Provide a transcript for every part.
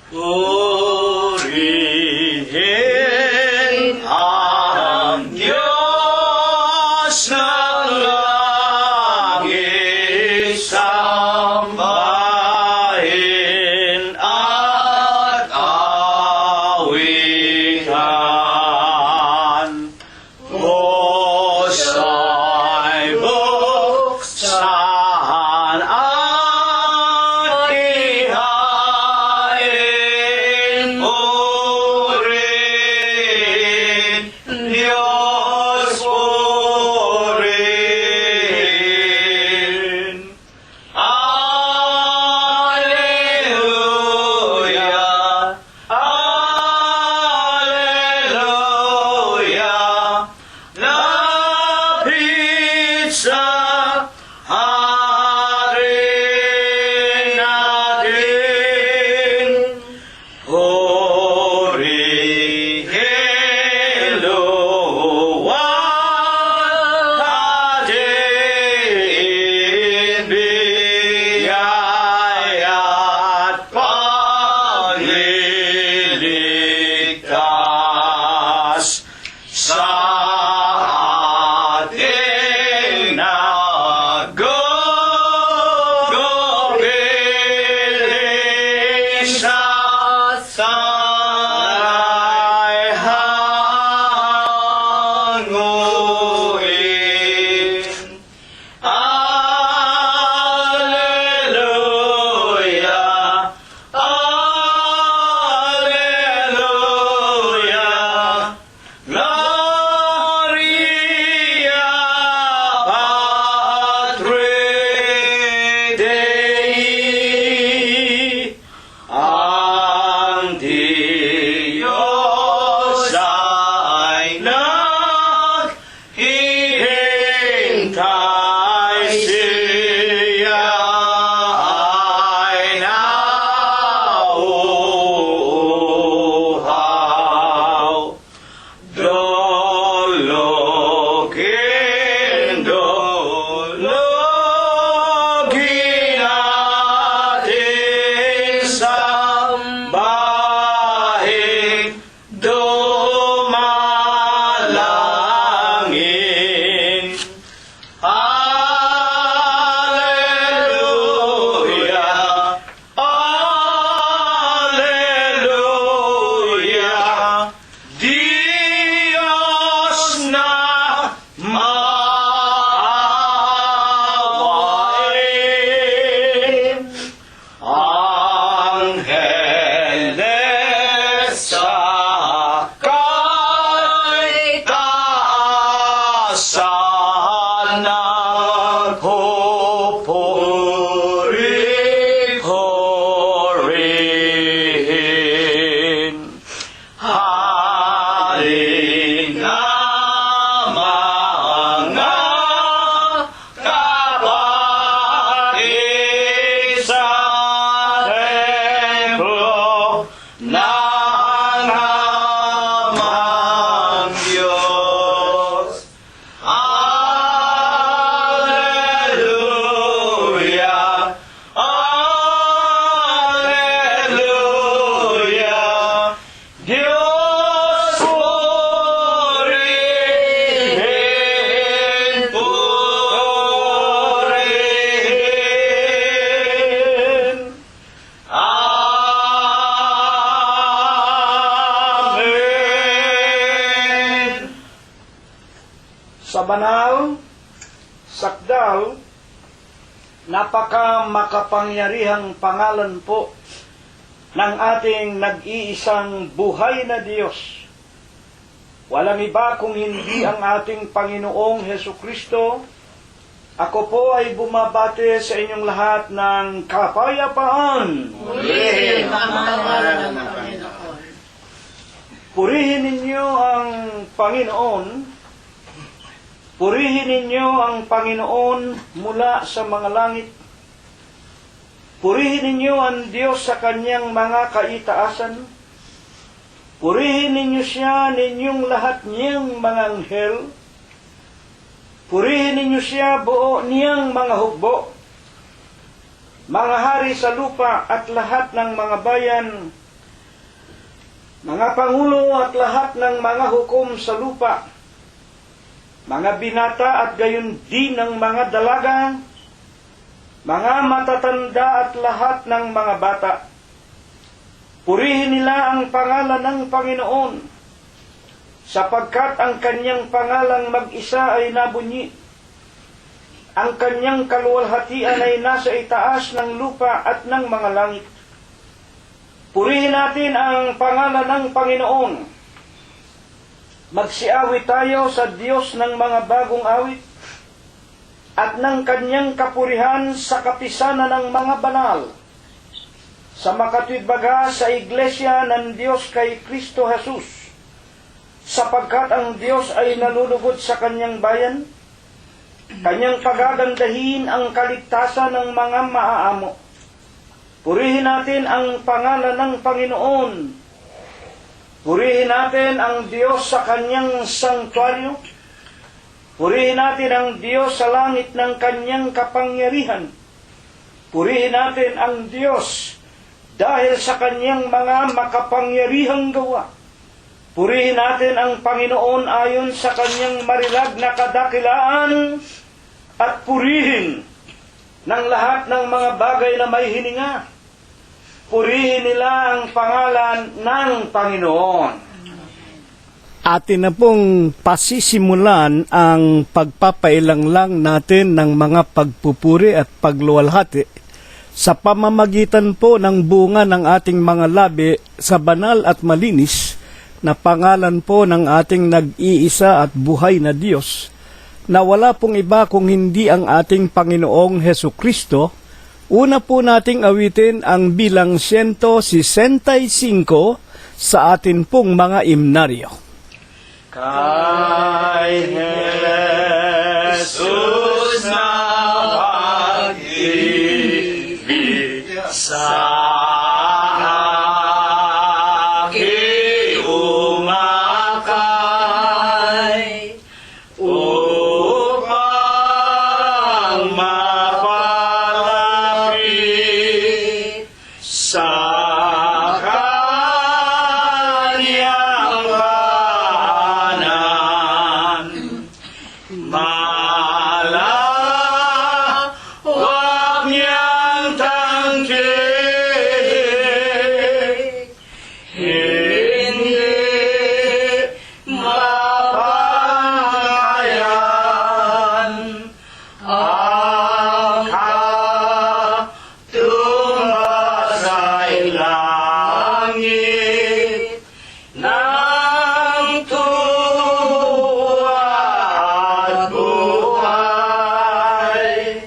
Purihin ang Diyos ng langit, sambahin at awitan. Pusa'y buksan at ihain, purihin, Diyos purihin. Alleluia, Alleluia, lapit sa Hari natin. Purihin, luwalhatin, biyaya at pagliligtas sa ating nagugupiling sa sana'y hanguin. Alleluia, Alleluia, Gloria Patri Dei. Ang Diyos ay naghihintay, siya ay nauuhaw. Dologin, dologin natin, sambahin, dumalangin. Alleluia, Alleluia, Diyos na maawain. Angeles sa kaitaasan, nagpupuri-purihin. Halina mga kapatid sa templo ng amang Diyos. Alleluia, Alleluia, Diyos purihin, purihin. Amen. Sa banal, sakdal, napaka makapangyarihang pangalan po ng ating nag-iisang buhay na Diyos. Walang iba kung hindi ang ating Panginoong Hesukristo. Ako po ay bumabati sa inyong lahat ng kapayapaan. Purihin ang pangalan ng Panginoon. Purihin ninyo ang Panginoon. Purihin ninyo ang Panginoon mula sa mga langit. Purihin ninyo ang Diyos sa kanyang mga kaitaasan. Purihin ninyo siya, ninyong lahat niyang mga anghel. Purihin ninyo siya, buo niyang mga hukbo. Mga hari sa lupa at lahat ng mga bayan mga pangulo at lahat ng mga hukom sa lupa, mga binata at gayon din ng mga dalaga, mga matatanda at lahat ng mga bata. Purihin nila ang pangalan ng Panginoon, sapagkat ang kanyang pangalang mag-isa ay nabunyi. Ang kanyang kaluwalhatian ay nasa itaas ng lupa at ng mga langit. Purihin natin ang pangalan ng Panginoon. Magsiawit tayo sa Diyos ng mga bagong awit at ng kanyang kapurihan sa kapisanan ng mga banal. Sa makatwidbaga sa iglesia ng Diyos kay Kristo Jesus, sapagkat ang Diyos ay nalulugod sa kanyang bayan, kanyang pagagandahin ang kaligtasan ng mga maaamo. Purihin natin ang pangalan ng Panginoon. Purihin natin ang Diyos sa kanyang sanktuaryo. Purihin natin ang Diyos sa langit ng kanyang kapangyarihan. Purihin natin ang Diyos dahil sa kanyang mga makapangyarihang gawa. Purihin natin ang Panginoon ayon sa kanyang marilag na kadakilaan at purihin ng lahat ng mga bagay na may hininga. Purihin nila ang pangalan ng Panginoon. Atin na pong pasisimulan ang pagpapailanglang natin ng mga pagpupuri at pagluwalhati sa pamamagitan po ng bunga ng ating mga labi sa banal at malinis na pangalan po ng ating nag-iisa at buhay na Diyos, na wala pong iba kung hindi ang ating Panginoong Hesukristo. Una po nating awitin ang bilang 165 sa atin pong mga imnaryo. Kay Jesus na pag-ibig sa aking umakay, upang mapalapit sa kanyang paanan. Malawak niyang tangkilik, hindi mapakayan ang katumbas ay langit ng tuwa at buhay,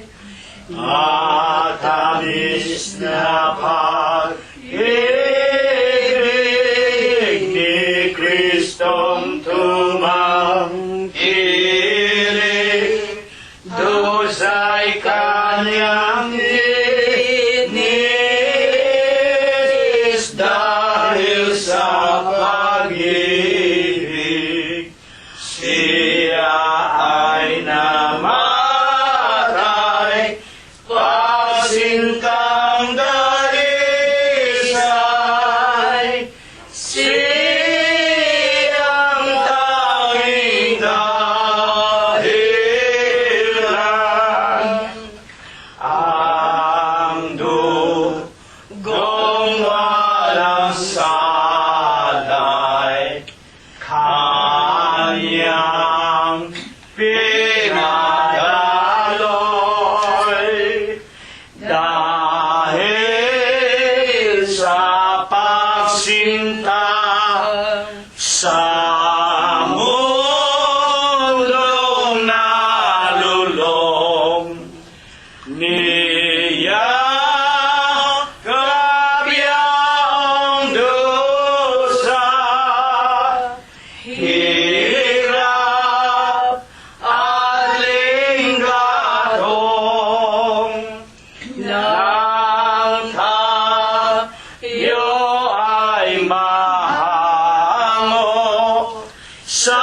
at tamis na pag-ibig ni Kristong tumangkilik, dusay kanyang dinis dahil sa pag-ibig. Siya ay namatay, pagsintang dalisay. Siyang tanging dahilan, ang dugong walang salay, kanyang pinadaloy. Dahil sa pagsinta sa mundong nalulong, niyakap iyang dusa, hirap at linggatong, nang tayo ay mahango sa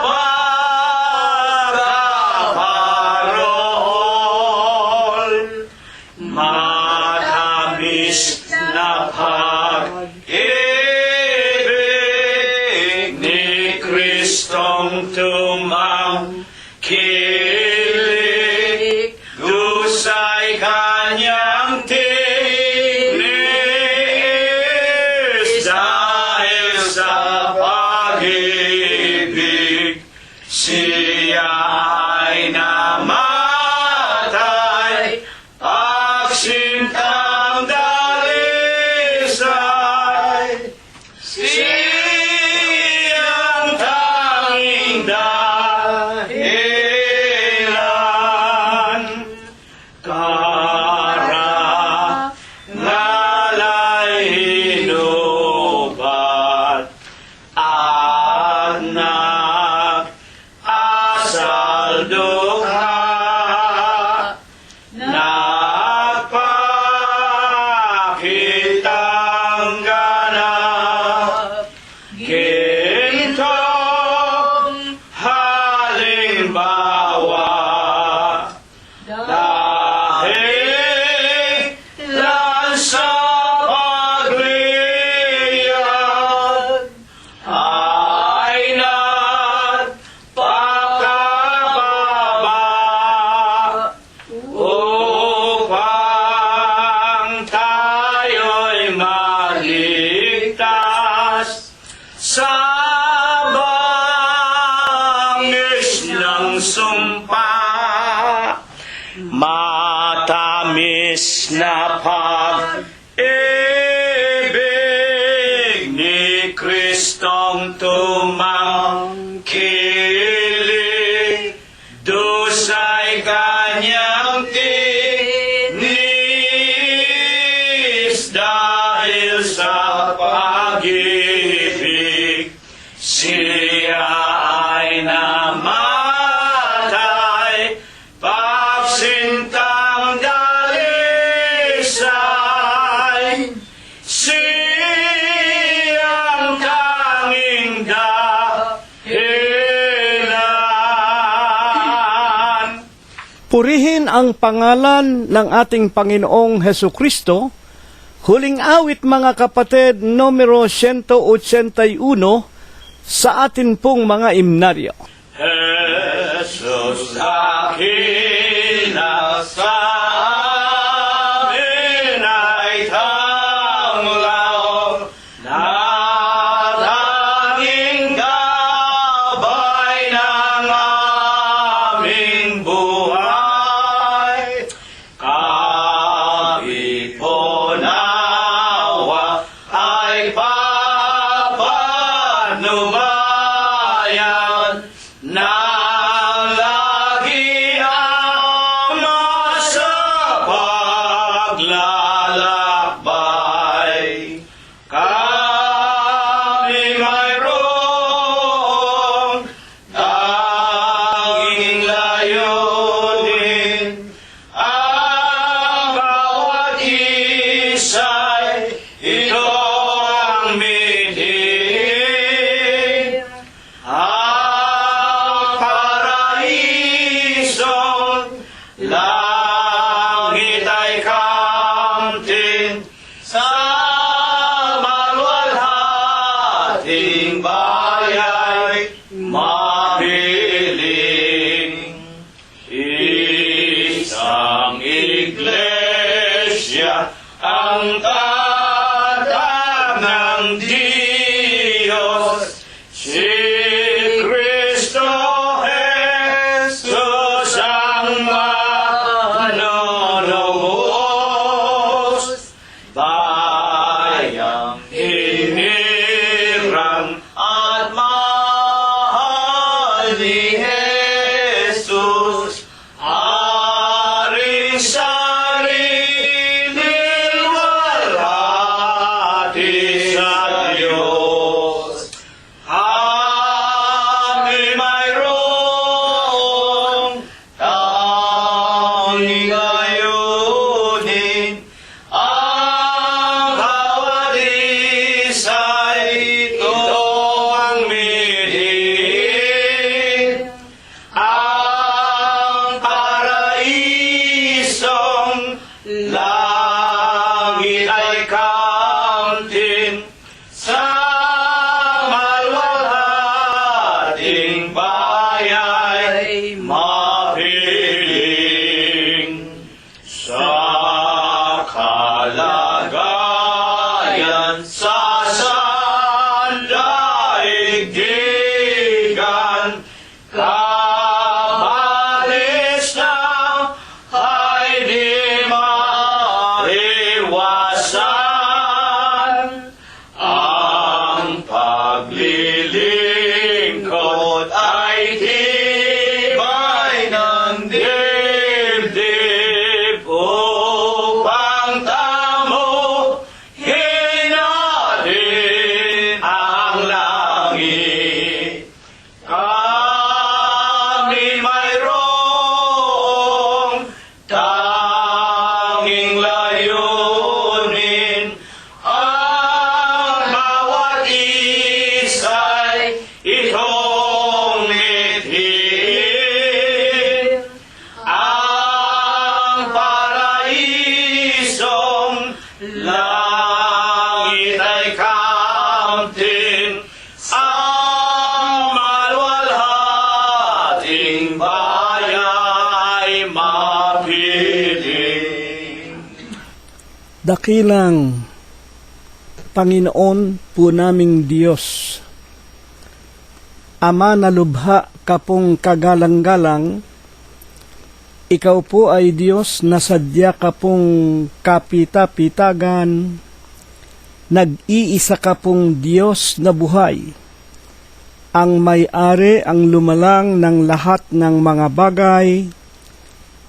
pagkaparol. Matamis na pag-ibig nakitang ganap. Gintong halimbawa, dahil lang sa pagliyab ay nagpakababa upang tayo'y maligtas sa bangis ng sumpa. Matamis na pag-ibig ni Kristong tumangkilik, dusay kanyang tinis dahil sa pag-ibig. Siya ay namatay, pagsintang dalisay. Siyang tanging dahilan. Purihin ang pangalan ng ating Panginoong Heso Kristo. Huling awit, mga kapatid, numero 181 sa atin pong mga imnaryo. Jesus akin na sa amin ay tanglaw, na tanging gabay ng aming buhay. Kami po nawa ay papanubayan na lagi ama sa paglalakbay. Kami mayroong tanging layunin, ang bawat isa'y ito ang midin. Ang paraisong langit ay kamtin, sa maluwalhating bayay mapiling. Isang iglesia ang tatag ng Diyos, si Kristo Jesus ang manonobos. Bayang hinirang at mahal ni Jesus, aring sariling walhati sa Diyos. Kami mayroong tanging layunin, ang bawat isa'y ito ang midin. Ang paraisong langit ay kamtin, sa maluwalhating bayay mapiling. Sa kalagayan sa sandaigdigan, kabalis na ay di maiwasan. Ang paglilingkod ay tibay ng dibdib, upang tamo hinahangad langit ay kauntin, ang maluwalhating baya'y mapiling. Dakilang Panginoon po naming Diyos, Ama na lubha kapong kagalang-galang, Ikaw po ay Diyos na sadya kapong kapita-pitagan, nag-iisa kapong Diyos na buhay, ang may-ari, ang lumalang ng lahat ng mga bagay,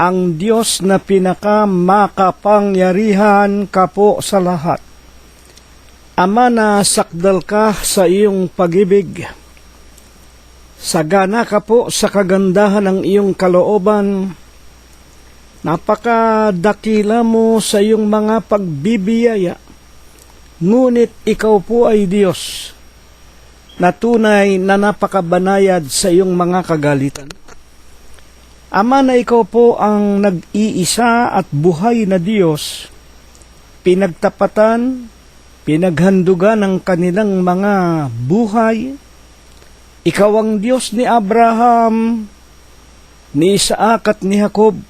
ang Diyos na pinakamakapangyarihan kapo sa lahat. Ama, na sakdal ka sa iyong pag-ibig. Sagana ka po sa kagandahan ng iyong kalooban. Napakadakila mo sa iyong mga pagbibiyaya. Ngunit ikaw po ay Diyos na tunay na napakabanayad sa iyong mga kagalitan. Ama, na ikaw po ang nag-iisa at buhay na Diyos, pinagtapatan, pinaghandugan ng kanilang mga buhay. Ikaw ang Diyos ni Abraham, ni Isaac at ni Jacob,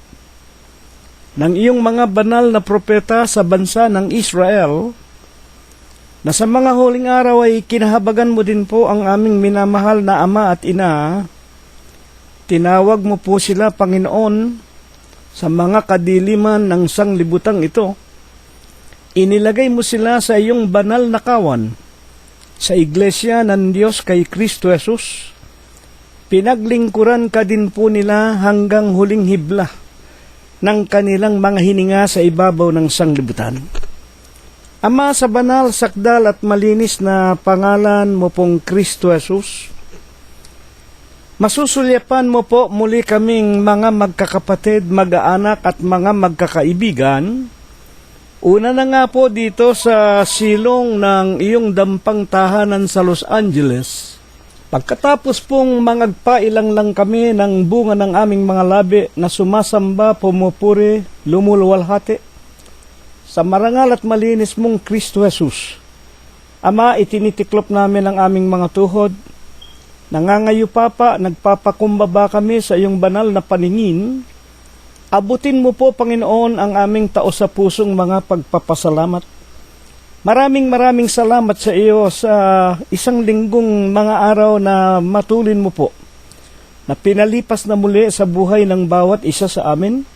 ng iyong mga banal na propeta sa bansa ng Israel, na sa mga huling araw ay kinahabagan mo din po ang aming minamahal na ama at ina. Tinawag mo po sila, Panginoon, sa mga kadiliman ng sanglibutang ito. Inilagay mo sila sa iyong banal na kawan, sa iglesia ng Diyos kay Kristo Jesus. Pinaglingkuran ka din po nila hanggang huling hibla ng kanilang mga hininga sa ibabaw ng sanglibutan. Ama, sa banal, sakdal at malinis na pangalan mo pong Kristo Jesus, masusulyapan mo po muli kaming mga magkakapatid, mag-aanak at mga magkakaibigan. Una na nga po dito sa silong ng iyong dampang tahanan sa Los Angeles. Pagkatapos pong mangagpailang lang kami ng bunga ng aming mga labi na sumasamba, pumupuri, lumuluwalhati sa marangal at malinis mong Kristo Jesus. Ama, itinitiklop namin ang aming mga tuhod. Nangangayupapa, nagpapakumbaba kami sa iyong banal na paningin. Abutin mo po, Panginoon, ang aming taos sa pusong mga pagpapasalamat. Maraming salamat sa iyo sa isang linggong mga araw na matulin mo po, na pinalipas na muli sa buhay ng bawat isa sa amin.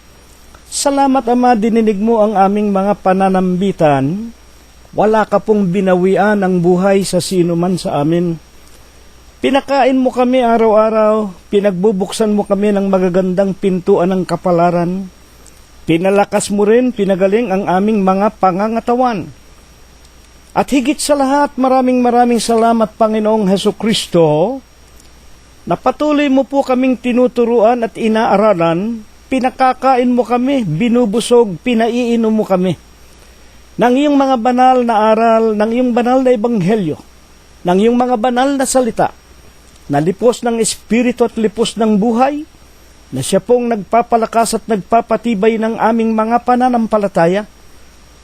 Salamat, Ama, dininig mo ang aming mga pananambitan. Wala ka pong binawian ang buhay sa sino man sa amin. Pinakain mo kami araw-araw, pinagbubuksan mo kami ng magagandang pintuan ng kapalaran. Pinalakas mo rin, pinagaling ang aming mga pangangatawan. At higit sa lahat, maraming salamat, Panginoong Hesukristo, na patuloy mo po kaming tinuturuan at inaaralan, pinakakain mo kami, binubusog, pinaiinom mo kami ng iyong mga banal na aral, ng iyong banal na ebanghelyo, ng iyong mga banal na salita, na lipos ng espiritu at lipos ng buhay, na siya pong nagpapalakas at nagpapatibay ng aming mga pananampalataya.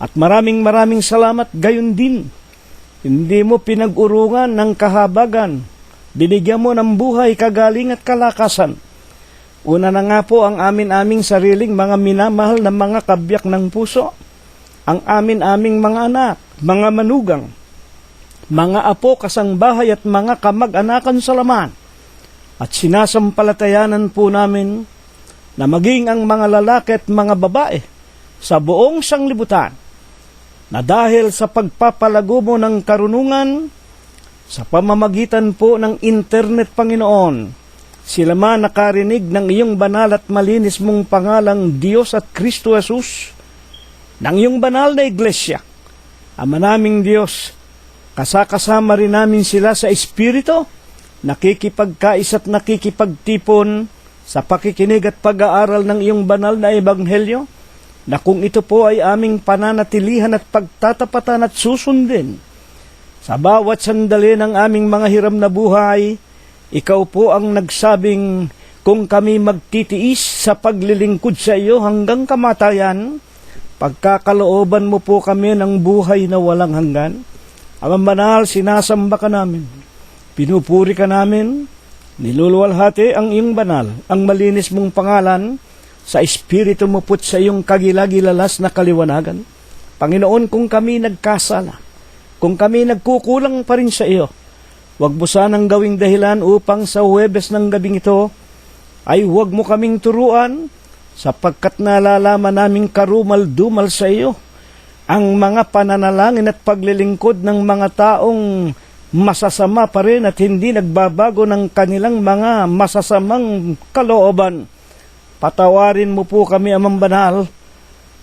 At maraming salamat gayon din. Hindi mo pinag-urungan ng kahabagan, binigyan mo ng buhay, kagaling at kalakasan. Una na nga po ang aming sariling mga minamahal na mga kabyak ng puso, ang aming mga anak, mga manugang, mga apo, kasangbahay at mga kamag-anakan sa laman. At sinasampalatayanan po namin na maging ang mga lalaki at mga babae sa buong sanglibutan, na dahil sa pagpapalago mo ng karunungan, sa pamamagitan po ng internet, Panginoon, sila man nakarinig ng iyong banal at malinis mong pangalang Diyos at Kristo Jesus, ng iyong banal na iglesia. Ama naming Diyos, kasakasama rin namin sila sa Espiritu, nakikipagkais at nakikipagtipon sa pakikinig at pag-aaral ng iyong banal na ebanghelyo, na kung ito po ay aming pananatilihan at pagtatapatan at susundin sa bawat sandali ng aming mga hiram na buhay. Ikaw po ang nagsabing, kung kami magtitiis sa paglilingkod sa iyo hanggang kamatayan, Pagkakalooban mo po kami ng buhay na walang hanggan. Amang banal, sinasamba ka namin. Pinupuri ka namin. Niluluwalhati ang iyong banal, ang malinis mong pangalan, sa Espiritu mo po't sa iyong kagilagilalas na kaliwanagan. Panginoon, kung kami nagkasala, kung kami nagkukulang pa rin sa iyo, huwag mo sanang gawing dahilan upang sa Huwebes ng gabing ito ay huwag mo kaming turuan, sapagkat nalalaman naming karumal-dumal sa iyo ang mga pananalangin at paglilingkod ng mga taong masasama pa rin at hindi nagbabago ng kanilang mga masasamang kalooban. Patawarin mo po kami, Amang Banal,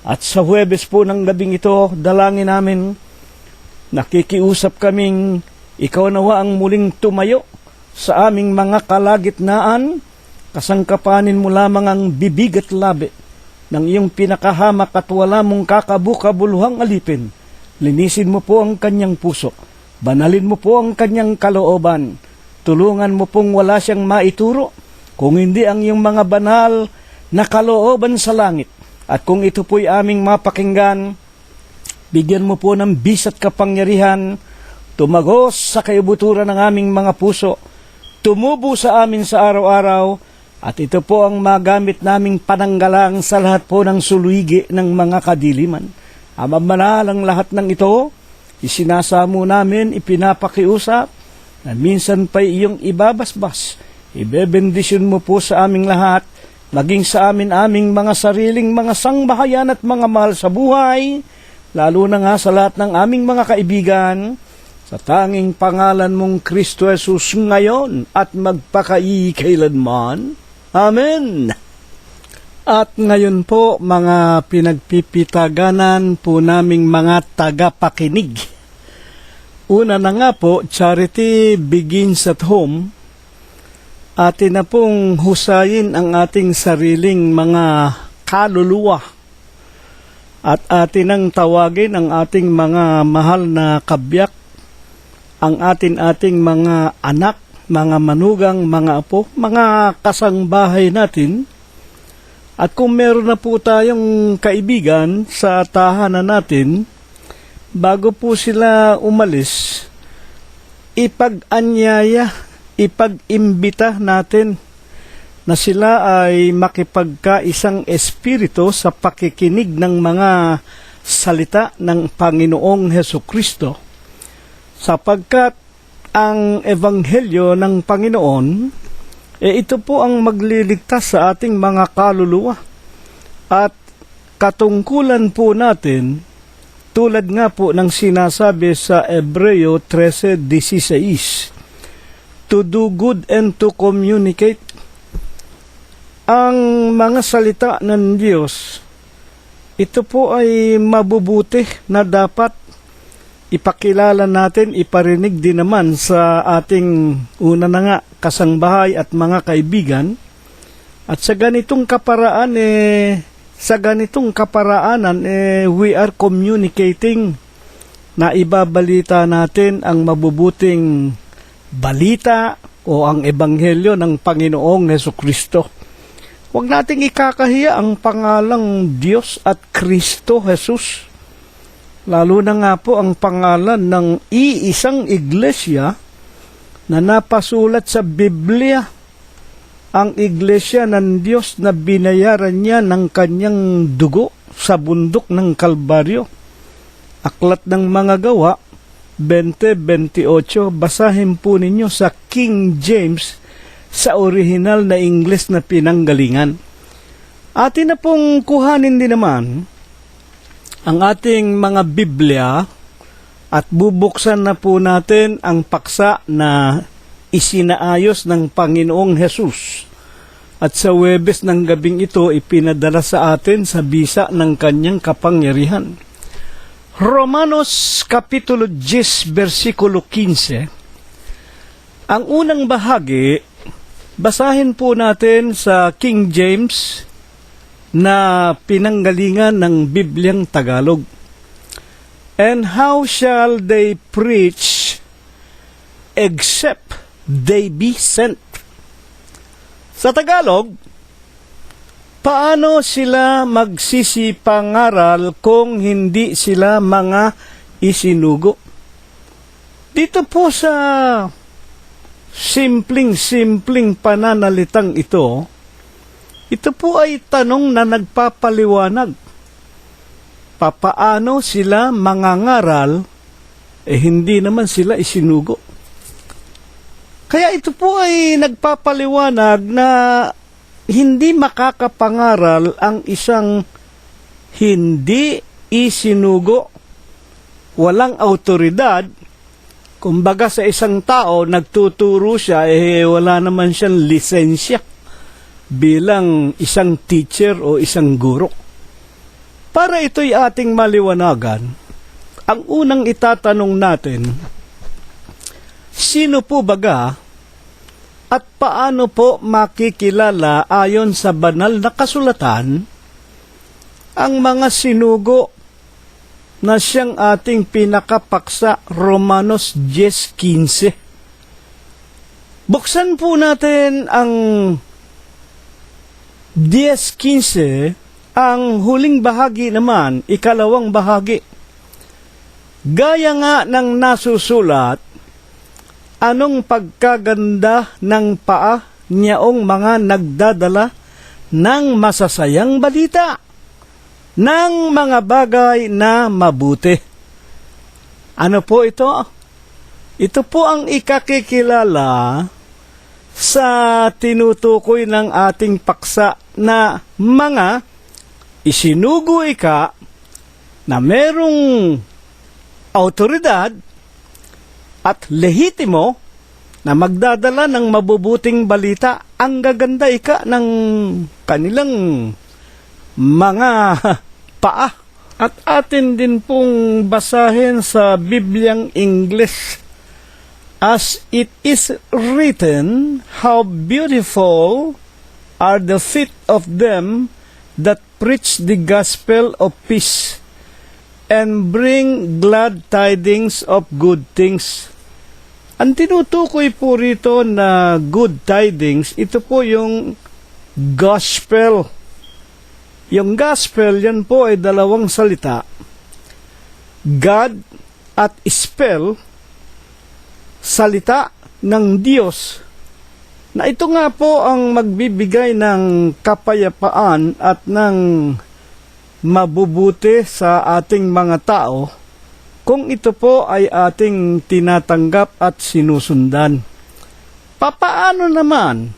at sa Huwebes po ng gabing ito, dalangin namin, nakikiusap kaming ikaw nawa ang muling tumayo sa aming mga kalagitnaan, kasangkapanin mo lamang ang bibig at labi ng iyong pinakahamak at wala mong kakabukabuluhang alipin. Linisin mo po ang kanyang puso, banalin mo po ang kanyang kalooban, tulungan mo pong wala siyang maituro, kung hindi ang iyong mga banal na kalooban sa langit. At kung ito po'y aming mapakinggan, bigyan mo po ng bis at kapangyarihan, tumagos sa kaibuturan ng aming mga puso, tumubo sa amin sa araw-araw, at ito po ang magamit naming pananggalang sa lahat po ng suluigi ng mga kadiliman. Amang Banal, ang lahat ng ito, isinasamo namin, ipinapakiusap, na minsan pa'y iyong ibabasbas. Ibebendisyon mo po sa aming lahat, maging sa aming mga sariling mga sangbahayan at mga mahal sa buhay, lalo na nga sa lahat ng aming mga kaibigan, sa tanging pangalan mong Kristo Jesus ngayon at magpakaikailanman. Amen. At ngayon po, mga pinagpipitaganan po naming mga tagapakinig. Una na nga po, charity begins at home. Atin na pong husayin ang ating sariling mga kaluluwa. At atin ang tawagin ang ating mga mahal na kabiyak, ang ating mga anak, mga manugang, mga apo, mga kasangbahay natin. At kung meron na po tayong kaibigan sa tahanan natin, bago po sila umalis, ipag-anyaya, ipag-imbita natin na sila ay makipagkaisang espiritu sa pakikinig ng mga salita ng Panginoong Hesukristo, sapagkat ang ebanghelyo ng Panginoon, ito po ang magliligtas sa ating mga kaluluwa. At katungkulan po natin, tulad nga po ng sinasabi sa Hebreo 13:16, to do good and to communicate. Ang mga salita ng Diyos, ito po ay mabubuti na dapat ipakilala natin, iparinig din naman sa ating una na nga kasangbahay at mga kaibigan. At sa ganitong kaparaanan, we are communicating na ibabalita natin ang mabubuting balita o ang ebanghelyo ng Panginoong Hesukristo. Huwag nating ikakahiya ang pangalang Diyos at Kristo Jesus. Lalo na nga po ang pangalan ng iisang iglesia na napasulat sa Biblia, ang iglesia ng Diyos na binayaran niya ng kanyang dugo sa bundok ng Kalbaryo. Aklat ng Mga Gawa 20:28, basahin po ninyo sa King James sa orihinal na Ingles na pinanggalingan. Atin na pong kuhanin din naman ang ating mga Biblia at bubuksan na po natin ang paksa na isinaayos ng Panginoong Hesus. At sa Huwebes ng gabing ito, ipinadala sa atin sa bisa ng kanyang kapangyarihan. Romanos Kapitulo 10, versikulo 15. Ang unang bahagi, basahin po natin sa King James na pinanggalingan ng Bibliang Tagalog. And how shall they preach except they be sent? Sa Tagalog, Paano sila magsisipangaral kung hindi sila mga isinugo? Dito po sa simpleng pananalitang ito po ay tanong na nagpapaliwanag. Papaano sila mangangaral hindi naman sila isinugo? Kaya ito po ay nagpapaliwanag na hindi makakapangaral ang isang hindi isinugo, walang autoridad. Kumbaga sa isang tao, nagtuturo siya, wala naman siyang lisensya bilang isang teacher o isang guro. Para ito'y ating maliwanagan, ang unang itatanong natin, sino po baga at paano po makikilala ayon sa banal na kasulatan ang mga sinugo na siyang ating pinakapaksa, Romanos 10:15. Buksan po natin ang 10:15, ang huling bahagi naman, ikalawang bahagi. Gaya nga ng nasusulat, anong pagkaganda ng paa niyaong mga nagdadala ng masasayang balita, ng mga bagay na mabuti. Ano po ito? Ito po ang ikakikilala sa tinutukoy ng ating paksa na mga isinugo ika na merong autoridad at lehitimo na magdadala ng mabubuting balita. Ang gaganda ika ng kanilang mga paa. At atin din pong basahin sa Bibliang English. As it is written, how beautiful are the feet of them that preach the gospel of peace and bring glad tidings of good things. Ang tinutukoy po rito na good tidings, ito po yung gospel. Yung gospel, yan po ay dalawang salita. God at spell, salita ng Diyos, na ito nga po ang magbibigay ng kapayapaan at ng mabubuti sa ating mga tao kung ito po ay ating tinatanggap at sinusundan. Papaano naman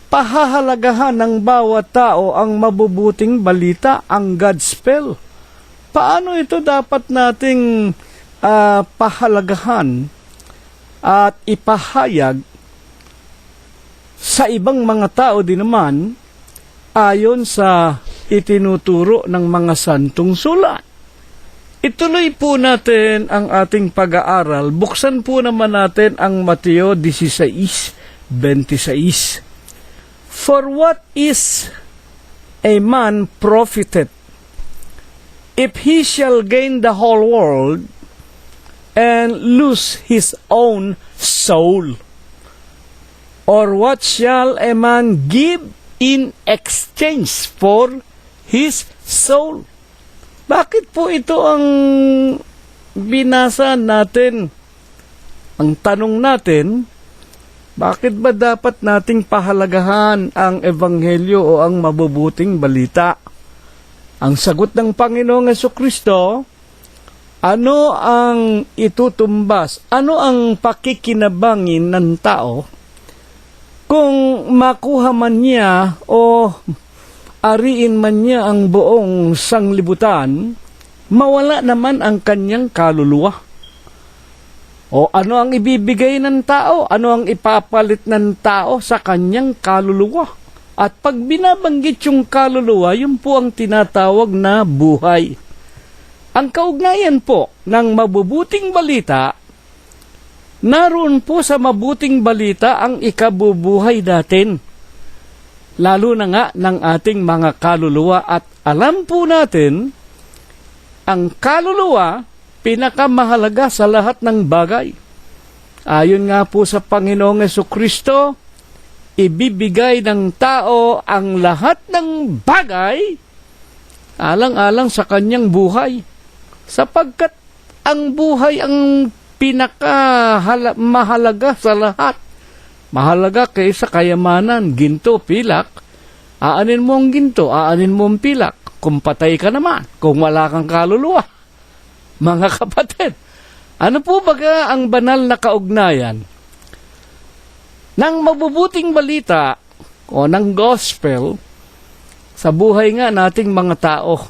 pahahalagahan ng bawat tao ang mabubuting balita, ang gospel? Paano ito dapat nating pahalagahan at ipahayag sa ibang mga tao din naman ayon sa itinuturo ng mga santong sulat? Ituloy po natin ang ating pag-aaral. Buksan po naman natin ang Mateo 16:26. For what is a man profited if he shall gain the whole world and lose his own soul? Or what shall a man give in exchange for his soul? Bakit po ito ang binasa natin? Ang tanong natin, bakit ba dapat nating pahalagahan ang ebanghelyo o ang mabubuting balita? Ang sagot ng Panginoong Jesucristo, ano ang itutumbas? Ano ang pakikinabangin ng tao kung makuha man niya o ariin man niya ang buong sanglibutan, mawala naman ang kanyang kaluluwa? O ano ang ibibigay ng tao? Ano ang ipapalit ng tao sa kanyang kaluluwa? At pag binabanggit yung kaluluwa, yun po ang tinatawag na buhay. Ang kaugnayan po ng mabubuting balita, naroon po sa mabuting balita ang ikabubuhay natin, lalo na nga ng ating mga kaluluwa. At alam po natin, ang kaluluwa, pinakamahalaga sa lahat ng bagay. Ayon nga po sa Panginoong Jesucristo, ibibigay ng tao ang lahat ng bagay alang-alang sa kanyang buhay. Sapagkat ang buhay ang mahalaga sa lahat. Mahalaga kaysa kayamanan, ginto, pilak. Aanin mo ang ginto, aanin mo ang pilak. Kung patay ka naman, kung wala kang kaluluwa. Mga kapatid, ano po baga ang banal na kaugnayan ng mabubuting balita o ng gospel sa buhay nga nating mga tao?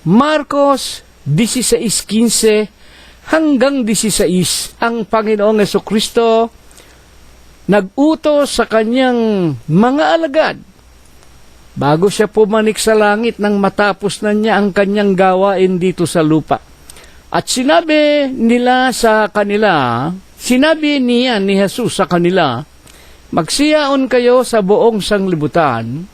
Marcos 16:15 hanggang 16, ang Panginoong Jesucristo nag-utos sa kanyang mga alagad bago siya pumanik sa langit nang matapos na niya ang kanyang gawain dito sa lupa. At sinabi niya ni Jesus sa kanila, magsiyaon kayo sa buong sanglibutan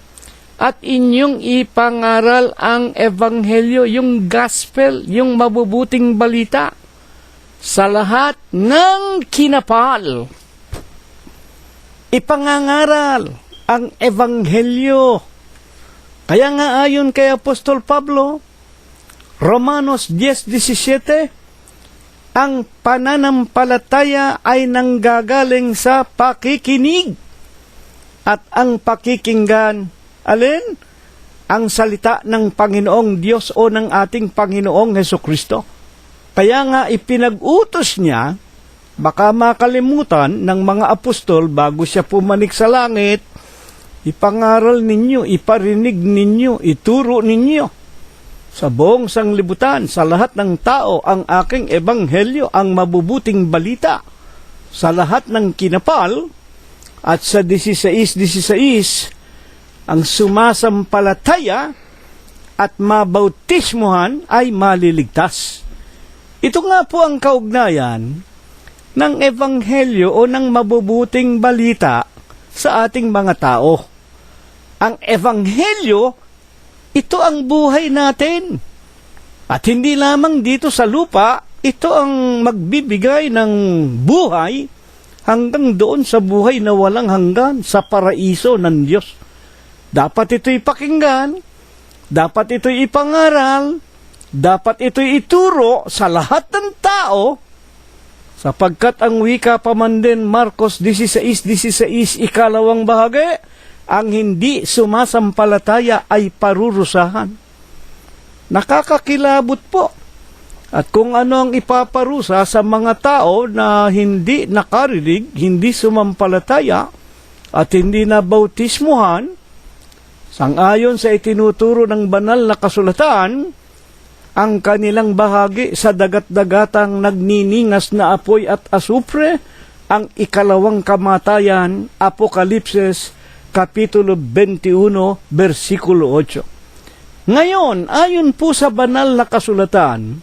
at inyong ipangaral ang ebanghelyo, yung gospel, yung mabubuting balita sa lahat ng kinapal. Ipangangaral ang ebanghelyo. Kaya nga ayon kay Apostol Pablo, Romanos 10:17, ang pananampalataya ay nanggagaling sa pakikinig. At ang pakikinggan, alin? Ang salita ng Panginoong Diyos o ng ating Panginoong Hesukristo. Kaya nga ipinag-utos niya, baka makalimutan ng mga apostol bago siya pumanik sa langit, ipangaral ninyo, iparinig ninyo, ituro ninyo sa buong sanglibutan, sa lahat ng tao, ang aking ebanghelyo, ang mabubuting balita sa lahat ng kinapal. At sa 16:16, ang sumasampalataya at mabautismuhan ay maliligtas. Ito nga po ang kaugnayan ng ebanghelyo o ng mabubuting balita sa ating mga tao. Ang ebanghelyo, ito ang buhay natin. At hindi lamang dito sa lupa, ito ang magbibigay ng buhay hanggang doon sa buhay na walang hanggan, sa paraiso ng Diyos. Dapat ito'y pakinggan, dapat ito'y ipangaral, dapat ito'y ituro sa lahat ng tao, sapagkat ang wika pa man din, Marcos 16:16, ikalawang bahagi, ang hindi sumasampalataya ay parurusahan. Nakakakilabot po. At kung ano ang ipaparusa sa mga tao na hindi nakarinig, hindi sumampalataya, at hindi na bautismuhan, sangayon sa itinuturo ng banal na kasulatan, ang kanilang bahagi sa dagat-dagatang nagniningas na apoy at asupre, ang ikalawang kamatayan, Apokalipsis Kapitulo 21, versikulo 8. Ngayon, ayon po sa banal na kasulatan,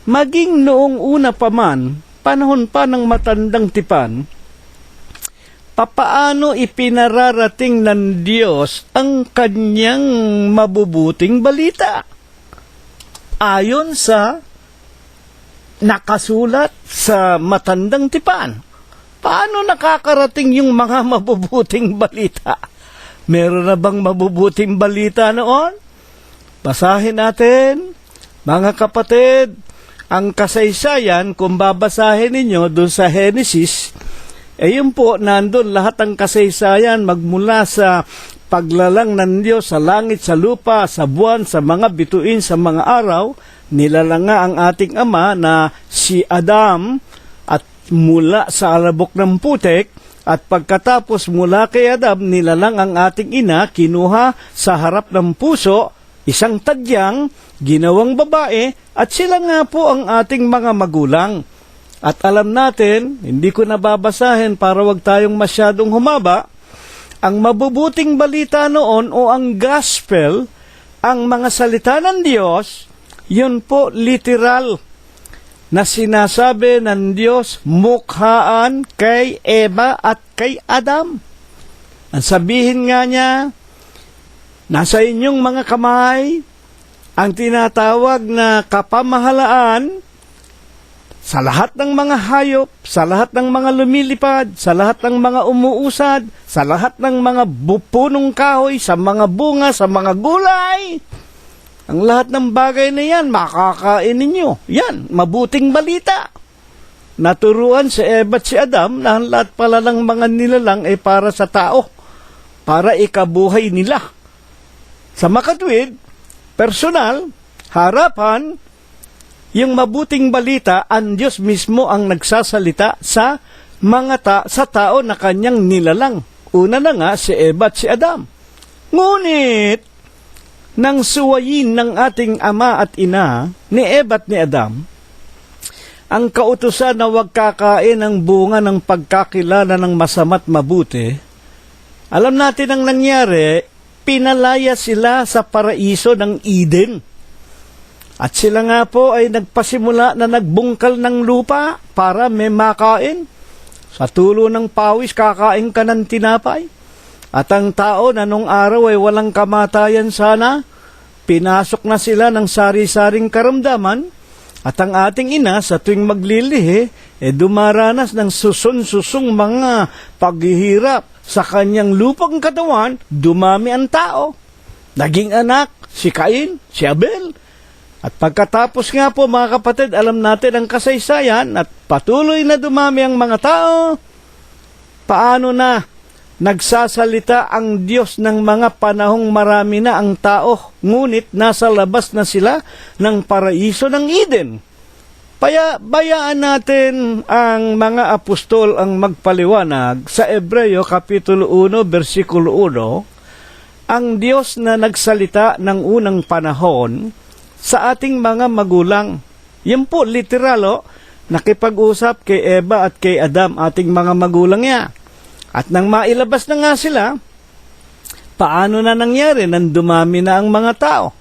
maging noong una pa man, panahon pa ng matandang tipan, papaano ipinararating ng Diyos ang kanyang mabubuting balita? Ayon sa nakasulat sa matandang tipan. Paano nakakarating yung mga mabubuting balita? Meron na bang mabubuting balita noon? Basahin natin, mga kapatid, ang kasaysayan, kung babasahin ninyo doon sa Genesis, yun po, nandun lahat ng kasaysayan magmula sa paglalang ng Diyos sa langit, sa lupa, sa buwan, sa mga bituin, sa mga araw. Nilalanga ang ating ama na si Adam, at mula sa alabok ng putik, at pagkatapos mula kay Adam, nilalang ang ating ina, kinuha sa harap ng puso, isang tadyang, ginawang babae, at sila nga po ang ating mga magulang. At alam natin, hindi ko nababasahin para wag tayong masyadong humaba, ang mabubuting balita noon o ang gospel, ang mga salita ng Diyos, yun po literal na sinasabi ng Diyos mukhaan kay Eva at kay Adam. Ang sabihin nga niya, nasa inyong mga kamay ang tinatawag na kapamahalaan sa lahat ng mga hayop, sa lahat ng mga lumilipad, sa lahat ng mga umuusad, sa lahat ng mga punong kahoy, sa mga bunga, sa mga gulay. Ang lahat ng bagay na yan, makakain ninyo. Yan, mabuting balita. Naturuan si Eva at si Adam na ang lahat pala ng mga nilalang ay para sa tao, para ikabuhay nila. Sa makatwid, personal, harapan, yung mabuting balita, ang Diyos mismo ang nagsasalita sa sa tao na kanyang nilalang. Una na nga si Eva at si Adam. Ngunit, nang suwayin ng ating ama at ina, ni Eva at ni Adam, ang kautusan na huwag kakain ng bunga ng pagkakilala ng masama't mabuti, alam natin ang nangyari, pinalaya sila sa paraiso ng Eden. At sila nga po ay nagpasimula na nagbungkal ng lupa para may makain. Sa tulo ng pawis, kakain ka ng tinapay. At ang tao na nung araw ay walang kamatayan sana, pinasok na sila ng sari-saring karamdaman. At ang ating ina sa tuwing maglilihi, dumaranas ng susun-susong mga paghihirap. Sa kanyang lupang katawan, dumami ang tao. Naging anak, si Cain, si Abel. At pagkatapos nga po mga kapatid, alam natin ang kasaysayan at patuloy na dumami ang mga tao. Paano na nagsasalita ang Diyos ng mga panahong marami na ang tao, ngunit nasa labas na sila ng paraiso ng Eden. Bayaan natin ang mga apostol ang magpaliwanag sa Hebreo Kapitulo 1, versikulo 1, ang Diyos na nagsalita ng unang panahon sa ating mga magulang. Yan po, literalo, nakipag-usap kay Eva at kay Adam, ating mga magulang niya. At nang mailabas na nga sila, paano na nangyari nang dumami na ang mga tao?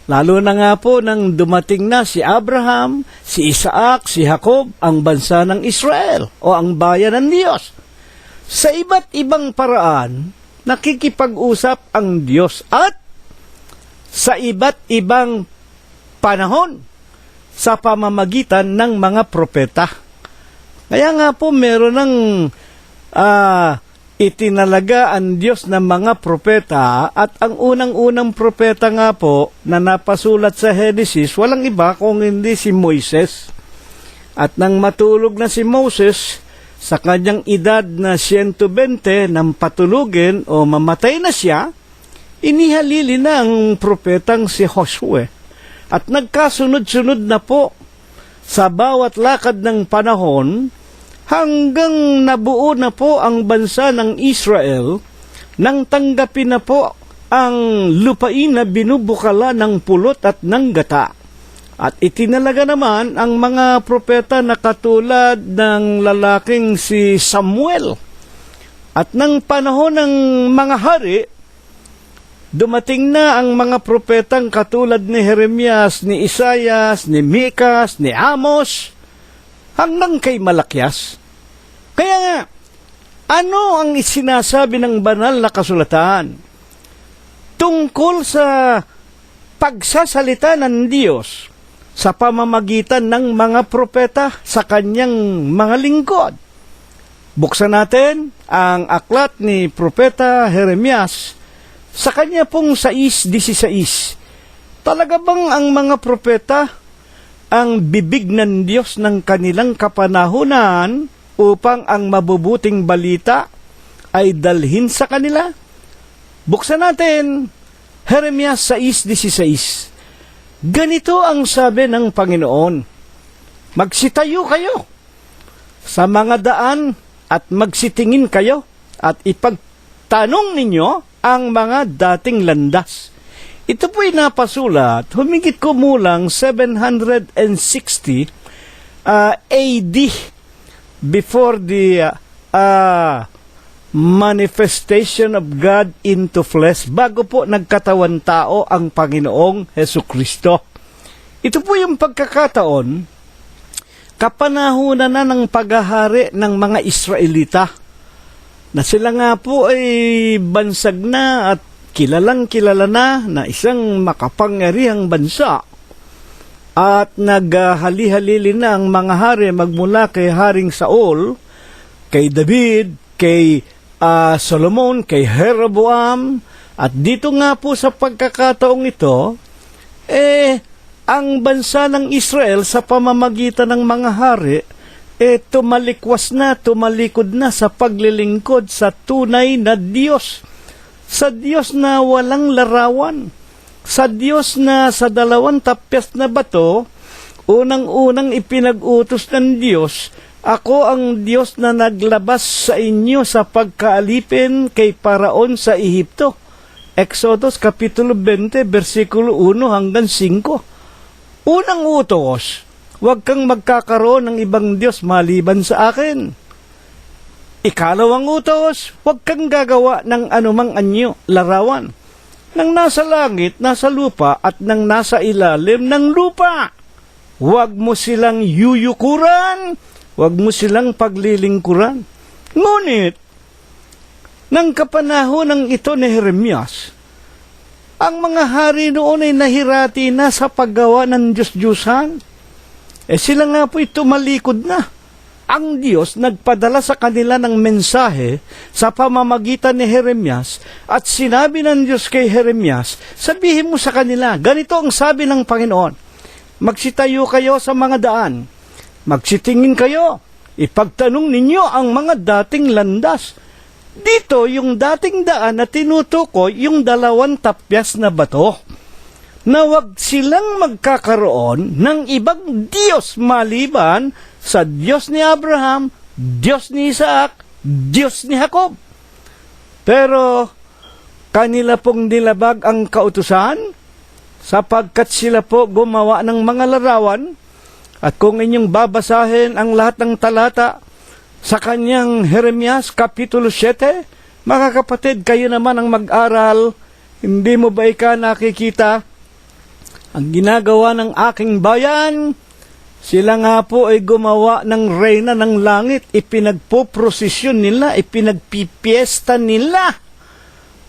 Lalo na nga po nang dumating na si Abraham, si Isaac, si Jacob, ang bansa ng Israel o ang bayan ng Diyos. Sa iba't ibang paraan, nakikipag-usap ang Diyos at sa iba't ibang panahon sa pamamagitan ng mga propeta. Kaya nga po meron ng itinalaga ang Diyos ng mga propeta at ang unang-unang propeta nga po na napasulat sa Genesis, walang iba kung hindi si Moises. At nang matulog na si Moses, sa kanyang edad na 120 nang patulugin o mamatay na siya, inihalili na ang propetang si Josue. At nagkasunod-sunod na po sa bawat lakad ng panahon hanggang nabuo na po ang bansa ng Israel nang tanggapin na po ang lupain na binubukala ng pulot at ng gata. At itinalaga naman ang mga propeta na katulad ng lalaking si Samuel. At ng panahon ng mga hari, dumating na ang mga propetang katulad ni Jeremias, ni Isaias, ni Mikas, ni Amos, hanggang kay Malakyas. Kaya nga, ano ang isinasabi ng banal na kasulatan tungkol sa pagsasalita ng Diyos sa pamamagitan ng mga propeta sa kanyang mga lingkod? Buksan natin ang aklat ni Propeta Jeremias sa kanya pong 6:16. Talaga bang ang mga propeta ang bibig ng Diyos ng kanilang kapanahunan upang ang mabubuting balita ay dalhin sa kanila? Buksan natin Jeremias 6:16. Ganito ang sabi ng Panginoon, magsitayo kayo sa mga daan at magsitingin kayo at ipagtanong ninyo ang mga dating landas. Ito po'y napasulat, humigit kumulang 760 AD before the manifestation of God into flesh, bago po nagkatawan tao ang Panginoong Hesukristo. Ito po yung pagkakataon, kapanahunan na ng paghahari ng mga Israelita, na sila nga po ay bansag na at kilalang-kilala na isang makapangyarihang bansa. at naghali-halili na ang mga hari magmula kay Haring Saul, kay David, kay Solomon, kay Jeroboam, at dito nga po sa pagkakataong ito, ang bansa ng Israel sa pamamagitan ng mga hari, tumalikwas na, tumalikod na sa paglilingkod sa tunay na Diyos. Sa Diyos na walang larawan. Sa Diyos na sa 2 tapyas na bato, unang-unang ipinag-utos ng Diyos, ako ang Diyos na naglabas sa inyo sa pagkaalipin kay Paraon sa Ehipto. Exodus Kapitulo 20, versikulo 1 hanggang 5. Unang utos, huwag kang magkakaroon ng ibang Diyos maliban sa akin. Ikalawang utos, huwag kang gagawa ng anumang anyo, larawan, nang nasa langit, nasa lupa, at nang nasa ilalim ng lupa. Huwag mo silang yuyukuran, huwag mo silang paglilingkuran. Ngunit, nang kapanahon ng ito ni Jeremias, ang mga hari noon ay nahirati na sa paggawa ng Diyos-Diyusan. Sila nga po'y tumalikod na. Ang Diyos nagpadala sa kanila ng mensahe sa pamamagitan ni Jeremias, at sinabi ng Diyos kay Jeremias, sabihin mo sa kanila, ganito ang sabi ng Panginoon, magsitayo kayo sa mga daan, magsitingin kayo, ipagtanong ninyo ang mga dating landas. Dito yung dating daan na tinutukoy yung 2 tapyas na bato, na wag silang magkakaroon ng ibang Diyos maliban sa Diyos ni Abraham, Diyos ni Isaac, Diyos ni Jacob. Pero kanila pong nilabag ang kautusan sapagkat sila po gumawa ng mga larawan. At kung inyong babasahin ang lahat ng talata sa kanyang Jeremias Kapitulo 7, mga kapatid, kayo naman ang mag-aral, hindi mo ba nakikita ang ginagawa ng aking bayan? Sila nga po ay gumawa ng reyna ng langit, ipinagpoprosesyon nila, ipinagpipiesta nila,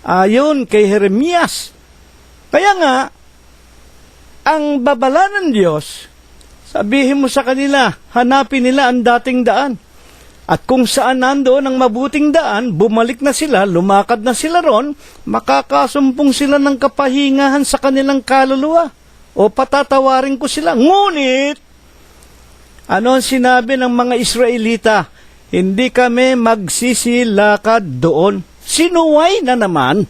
ayon kay Jeremias. Kaya nga, ang babala ng Diyos, sabihin mo sa kanila, hanapin nila ang dating daan. At kung saan nandoon ang mabuting daan, bumalik na sila, lumakad na sila ron, makakasumpong sila ng kapahingahan sa kanilang kaluluwa. O patatawarin ko sila. Ngunit, ano ang sinabi ng mga Israelita? Hindi kami magsisilakad doon. Sinuway na naman.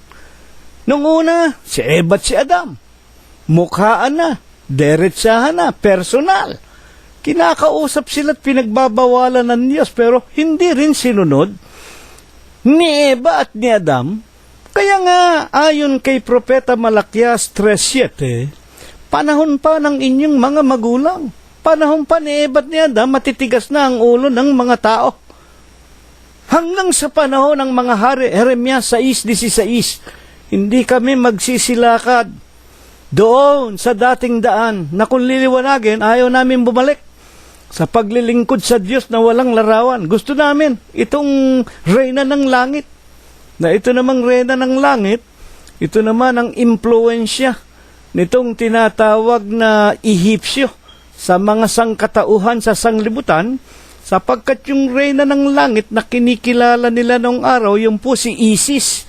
Nung una, si Eva at si Adam. Mukhaan na, diretsahan na, personal. Kinakausap sila at pinagbabawalan ng Diyos, pero hindi rin sinunod ni Eva at ni Adam. Kaya nga, ayon kay Propeta Malakias 3:7, panahon pa ng inyong mga magulang, panahon pa ni Eva at ni Adam, matitigas na ang ulo ng mga tao. Hanggang sa panahon ng mga hari, Jeremias 6:16, hindi kami magsisilakad doon sa dating daan na kung liliwanagin, ayaw namin bumalik sa paglilingkod sa Diyos na walang larawan. Gusto namin itong reyna ng langit. Na ito namang reyna ng langit, ito naman ang impluensya nitong tinatawag na Ehipsyo sa mga sangkatauhan sa sanglibutan, sapagkat yung reyna ng langit na kinikilala nila noong araw, yung po si Isis,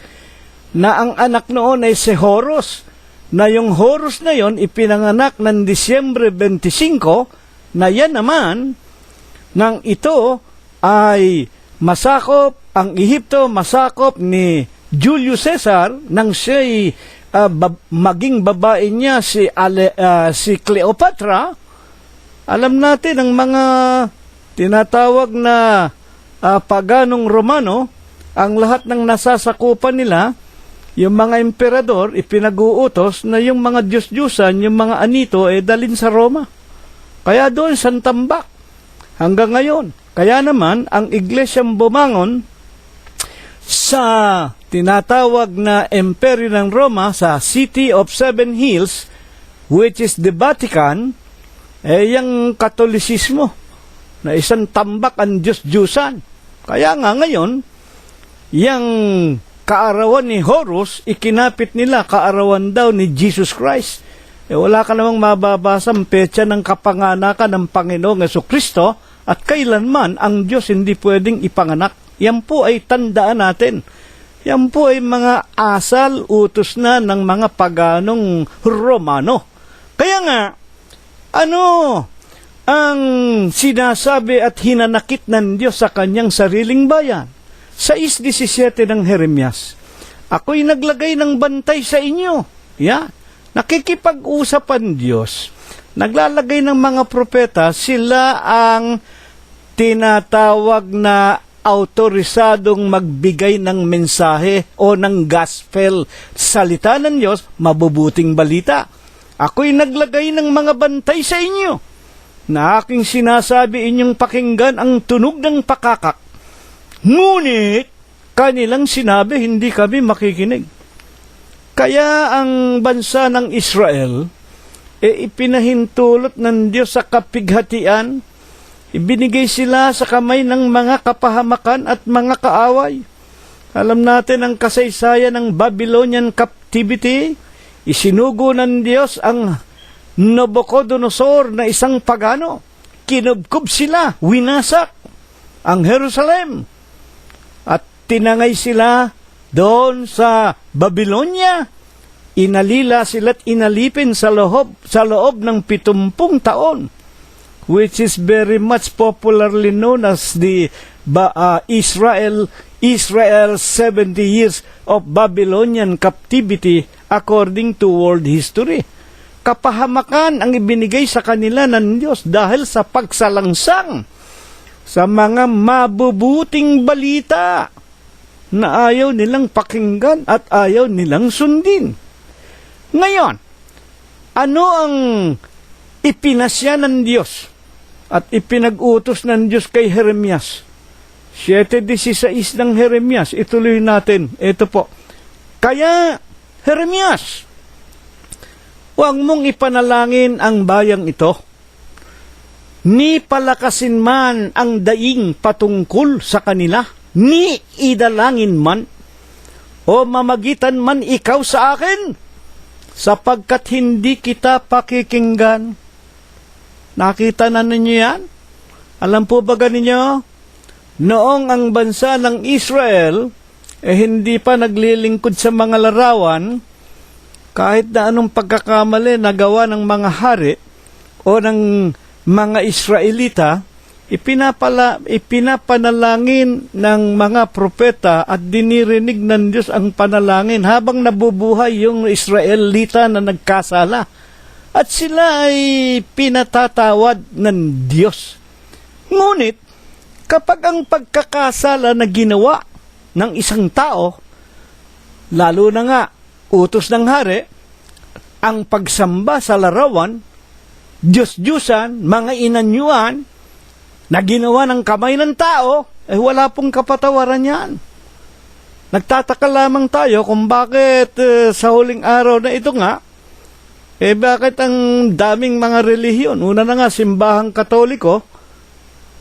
na ang anak noon ay si Horus, na yung Horus na yon ipinanganak ng Disyembre 25, na yan naman, nang ito ay masakop, ang Ehipto masakop ni Julius Caesar, nang siya'y maging babae niya si Cleopatra. Alam natin ang mga tinatawag na paganong Romano, ang lahat ng nasasakupan nila, yung mga emperador, ipinag-uutos na yung mga Diyos-Diyusan, yung mga anito, dalin sa Roma. Kaya doon, santambak. Hanggang ngayon. Kaya naman, ang iglesyang bumangon sa tinatawag na Imperyo ng Roma, sa City of Seven Hills, which is the Vatican, yung Katolisismo, na isang tambak ang Diyos-Diyusan. Kaya nga ngayon, yung kaarawan ni Horus, ikinapit nila kaarawan daw ni Jesus Christ. Wala ka namang mababasang petsa ng kapanganakan ng Panginoong Jesucristo at kailanman ang Diyos hindi pwedeng ipanganak. Yan po ay tandaan natin. Yan po ay mga asal, utos na ng mga paganong Romano. Kaya nga, ano ang sinasabi at hinanakit ng Diyos sa kanyang sariling bayan? 6:17 ng Jeremias, ako'y naglagay ng bantay sa inyo. Yan. Nakikipag-usap ang Diyos. Naglalagay ng mga propeta, sila ang tinatawag na autorisadong magbigay ng mensahe o ng gospel. Salita ng Diyos, mabubuting balita. Ako'y naglagay ng mga bantay sa inyo na aking sinasabi inyong pakinggan ang tunog ng pakakak. Ngunit, kanilang sinabi, hindi kami makikinig. Kaya ang bansa ng Israel, ipinahintulot ng Diyos sa kapighatian, ibinigay sila sa kamay ng mga kapahamakan at mga kaaway. Alam natin ang kasaysayan ng Babylonian captivity, isinugo ng Diyos ang Nabucodonosor na isang pagano. Kinubkob sila, winasak ang Jerusalem. At tinangay sila doon sa Babylonia. Inalila sila't inalipin sa loob ng 70 taon, which is very much popularly known as the Israel 70 years of Babylonian captivity according to world history. Kapahamakan ang ibinigay sa kanila ng Diyos dahil sa pagsalangsang sa mga mabubuting balita na ayaw nilang pakinggan at ayaw nilang sundin. Ngayon, ano ang ipinasya ng Diyos at ipinag-utos ng Diyos kay Jeremias? 7:16 ng Jeremias, ituloy natin. Ito po. Kaya, Jeremias, huwag mong ipanalangin ang bayang ito, ni palakasin man ang daing patungkol sa kanila, ni idalangin man, o mamagitan man ikaw sa akin, sapagkat hindi kita pakikinggan. Nakita na ninyo yan? Alam po ba ninyo? Noong ang bansa ng Israel, hindi pa naglilingkod sa mga larawan, kahit na anong pagkakamali nagawa ng mga hari o ng mga Israelita, ipinapanalangin ng mga propeta at dinirinig ng Diyos ang panalangin habang nabubuhay yung Israelita na nagkasala. At sila ay pinatatawad ng Diyos. Ngunit, kapag ang pagkakasala na ginawa ng isang tao, lalo na nga utos ng hari, ang pagsamba sa larawan, Diyos-Diyusan, mga inanyuan, na ginawa ng kamay ng tao, wala pong kapatawaran yan. Nagtataka lamang tayo kung bakit sa huling araw na ito nga, bakit ang daming mga relihiyon, una na nga simbahang Katoliko,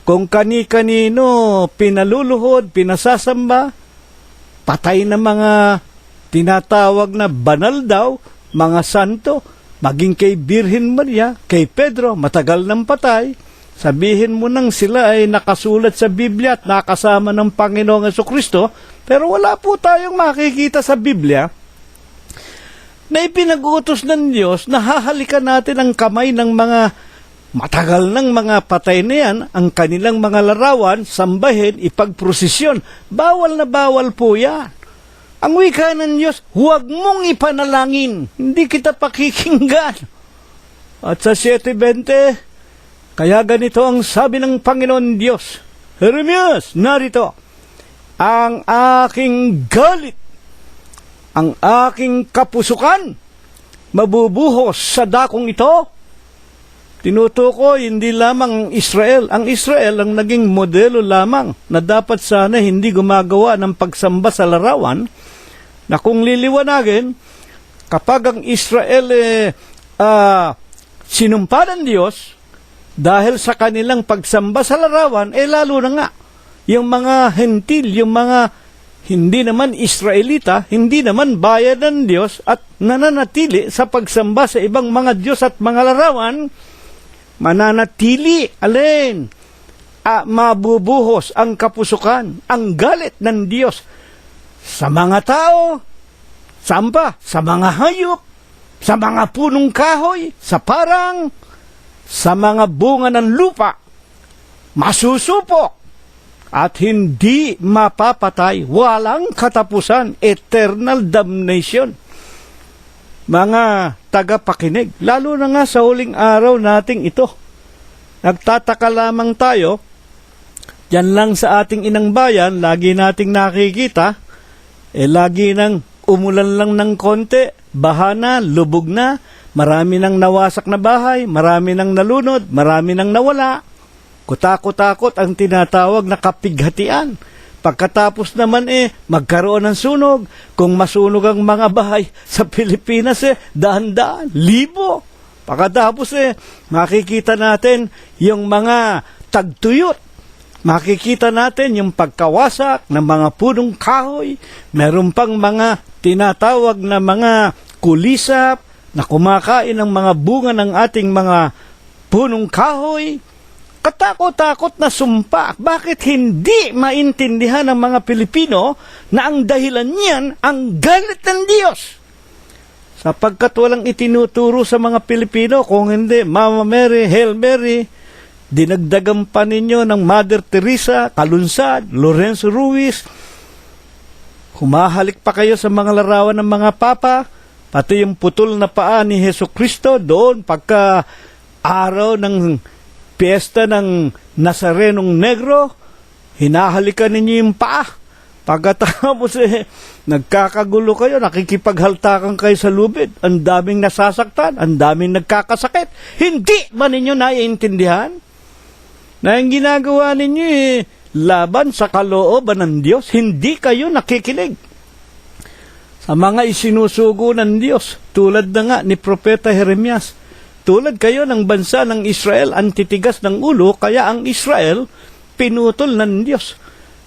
kung kani-kanino pinaluluhod, pinasasamba, patay na mga tinatawag na banal daw, mga santo, maging kay Birhen Maria, kay Pedro, matagal ng patay. Sabihin mo nang sila ay nakasulat sa Biblia at nakasama ng Panginoong Jesucristo, pero wala po tayong makikita sa Biblia na ipinag-utos ng Diyos na hahalikan natin ang kamay ng mga matagal ng mga patay na yan, ang kanilang mga larawan, sambahin, ipagprosesyon. Bawal na bawal po yan. Ang wika ng Diyos, huwag mong ipanalangin, hindi kita pakikinggan. At sa 7:20, kaya ganito ang sabi ng Panginoon Diyos, Jeremias, narito, ang aking galit, ang aking kapusukan, mabubuhos sa dakong ito. Tinutukoy hindi lamang Israel. Ang Israel ang naging modelo lamang na dapat sana hindi gumagawa ng pagsamba sa larawan, na kung liliwanagin, kapag ang Israel sinumpa ng Diyos, dahil sa kanilang pagsamba sa larawan, lalo na nga, yung mga hentil, yung mga hindi naman Israelita, hindi naman bayan ng Diyos at nananatili sa pagsamba sa ibang mga Diyos at mga larawan, mananatili, alin? Mabubuhos ang kapusukan, ang galit ng Diyos sa mga tao, saan pa? Sa mga hayop, sa mga punong kahoy, sa parang, sa mga bunga ng lupa, masusupok at hindi mapapatay, walang katapusan, eternal damnation. Mga tagapakinig, lalo na nga sa huling araw nating ito, nagtataka lamang tayo, yan lang sa ating inang bayan, lagi nating nakikita, lagi nang umulan lang ng konti, baha na, lubog na, marami nang nawasak na bahay, marami nang nalunod, marami nang nawala. Kutakot-takot ang tinatawag na kapighatian. Pagkatapos naman magkaroon ng sunog. Kung masunog ang mga bahay sa Pilipinas daan-daan, libo. Pagkatapos makikita natin yung mga tagtuyot. Makikita natin yung pagkawasak ng mga punong kahoy. Meron pang mga tinatawag na mga kulisap na kumakain ng mga bunga ng ating mga punong kahoy. Katakot-takot na sumpa. Bakit hindi maintindihan ng mga Pilipino na ang dahilan niyan ang galit ng Diyos? Sapagkat walang itinuturo sa mga Pilipino, kung hindi Mama Mary, Hail Mary, dinagdagan pa ninyo ng Mother Teresa, Kalunsad, Lorenzo Ruiz, humahalik pa kayo sa mga larawan ng mga papa, pati yung putol na paa ni Hesus Kristo doon pagka araw ng piyesta ng Nazarenong Negro, hinahalikan ninyo yung paa. Pagkatapos nagkakagulo kayo, nakikipaghaltakan kayo sa lubid, ang daming nasasaktan, ang daming nagkakasakit. Hindi ba ninyo naiintindihan na yung ginagawa ninyo laban sa kalooban ng Diyos? Hindi kayo nakikinig sa mga isinusugo ng Diyos, tulad na nga ni Propeta Jeremias. Tulad kayo ng bansa ng Israel, ang titigas ng ulo, kaya ang Israel pinutol ng Diyos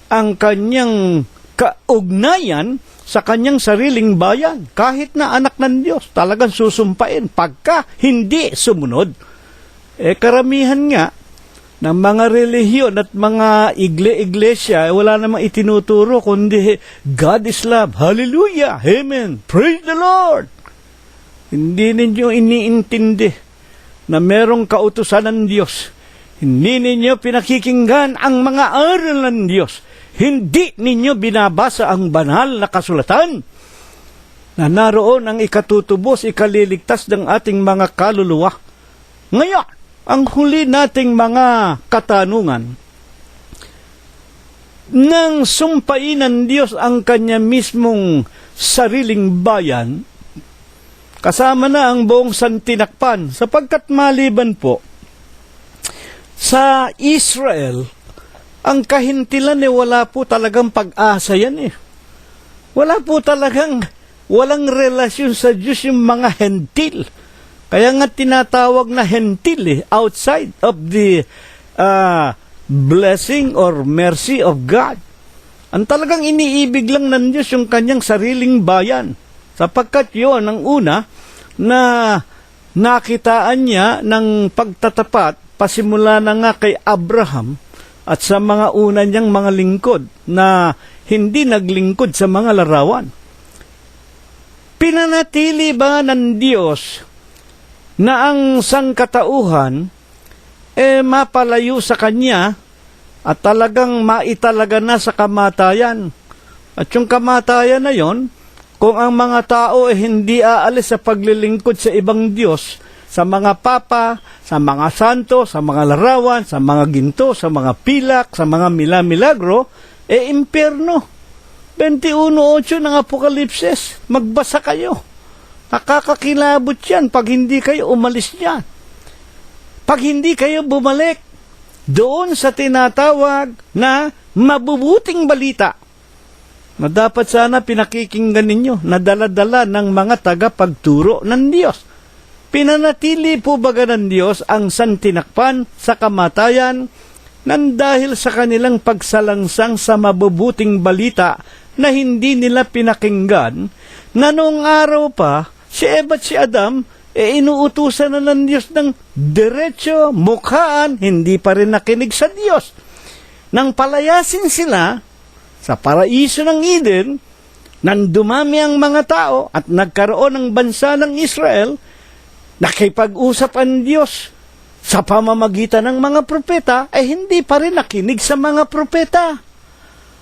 ang kanyang kaugnayan sa kanyang sariling bayan. Kahit na anak ng Diyos, talagang susumpain pagka hindi sumunod. Karamihan nga ng mga relihiyon at mga iglesia, wala namang itinuturo kundi God is love. Hallelujah! Amen! Praise the Lord! Hindi ninyo iniintindi na merong kautusan ng Diyos. Hindi ninyo pinakikinggan ang mga aral ng Diyos. Hindi ninyo binabasa ang banal na kasulatan na naroon ang ikatutubos, ikaliligtas ng ating mga kaluluwa. Ngayon, ang huli nating mga katanungan, nang sumpain ng Diyos ang kanya mismong sariling bayan, kasama na ang buong santinakpan, sapagkat maliban po sa Israel, ang kahintilan wala po talagang pag-asa yan Wala po talagang, walang relasyon sa Diyos yung mga hentil. Kaya nga tinatawag na hentil outside of the blessing or mercy of God. Ang talagang iniibig lang ng Diyos yung kanyang sariling bayan. Sapagkat yun ang una na nakitaan niya ng pagtatapat, pasimula na nga kay Abraham at sa mga una niyang mga lingkod na hindi naglingkod sa mga larawan. Pinanatili ba ng Diyos na ang sangkatauhan mapalayo sa Kanya at talagang maitalaga na sa kamatayan? At yung kamatayan na yon, kung ang mga tao hindi aalis sa paglilingkod sa ibang Diyos, sa mga papa, sa mga santo, sa mga larawan, sa mga ginto, sa mga pilak, sa mga milagro, impyerno. 21:8 ng Apokalipsis, magbasa kayo. Nakakakilabot yan pag hindi kayo umalis niyan. Pag hindi kayo bumalik doon sa tinatawag na mabubuting balita, na dapat sana pinakikinggan ninyo na dala-dala ng mga tagapagturo ng Diyos. Pinanatili po baga ng Diyos ang santinakpan sa kamatayan nang dahil sa kanilang pagsalangsang sa mabubuting balita na hindi nila pinakinggan na noong araw pa, si Eva at si Adam, inuutusan na ng Diyos ng diretso, mukhaan, hindi pa rin nakinig sa Diyos. Nang palayasin sila sa paraiso ng Eden, nang dumami ang mga tao at nagkaroon ng bansa ng Israel, nakipag-usap ang Diyos sa pamamagitan ng mga propeta, ay hindi pa rin nakinig sa mga propeta.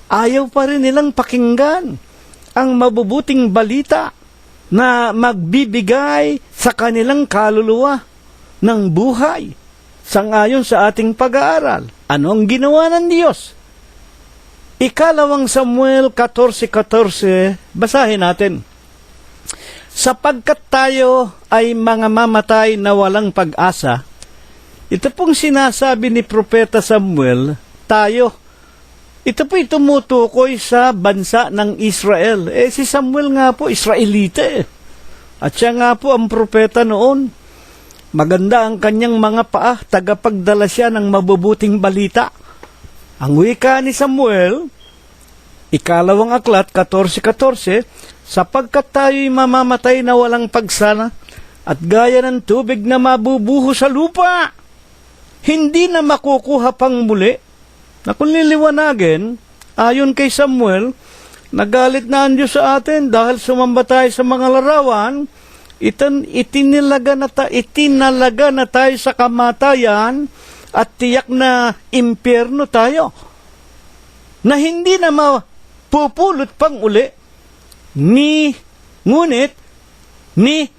Ayaw pa rin nilang pakinggan ang mabubuting balita na magbibigay sa kanilang kaluluwa ng buhay. Sangayon sa ating pag-aaral, ano ang ginawa ng Diyos? Ikalawang Samuel 14:14, basahin natin. Sapagkat tayo ay mga mamatay na walang pag-asa, ito pong sinasabi ni Propeta Samuel, tayo. Ito po'y tumutukoy sa bansa ng Israel. Si Samuel nga po, Israelite. At siya nga po ang propeta noon. Maganda ang kanyang mga paa, tagapagdala siya ng mabubuting balita. Ang wika ni Samuel, ikalawang aklat, 14:14, sapagkat tayo'y mamamatay na walang pagsana at gaya ng tubig na mabubuho sa lupa, hindi na makukuha pang muli. Na kung liliwanagin, ayon kay Samuel, nagalit na ang Diyos sa atin dahil sumamba tayo sa mga larawan, itinalaga na tayo sa kamatayan at tiyak na impyerno tayo, na hindi na mapupulot pang uli, ngunit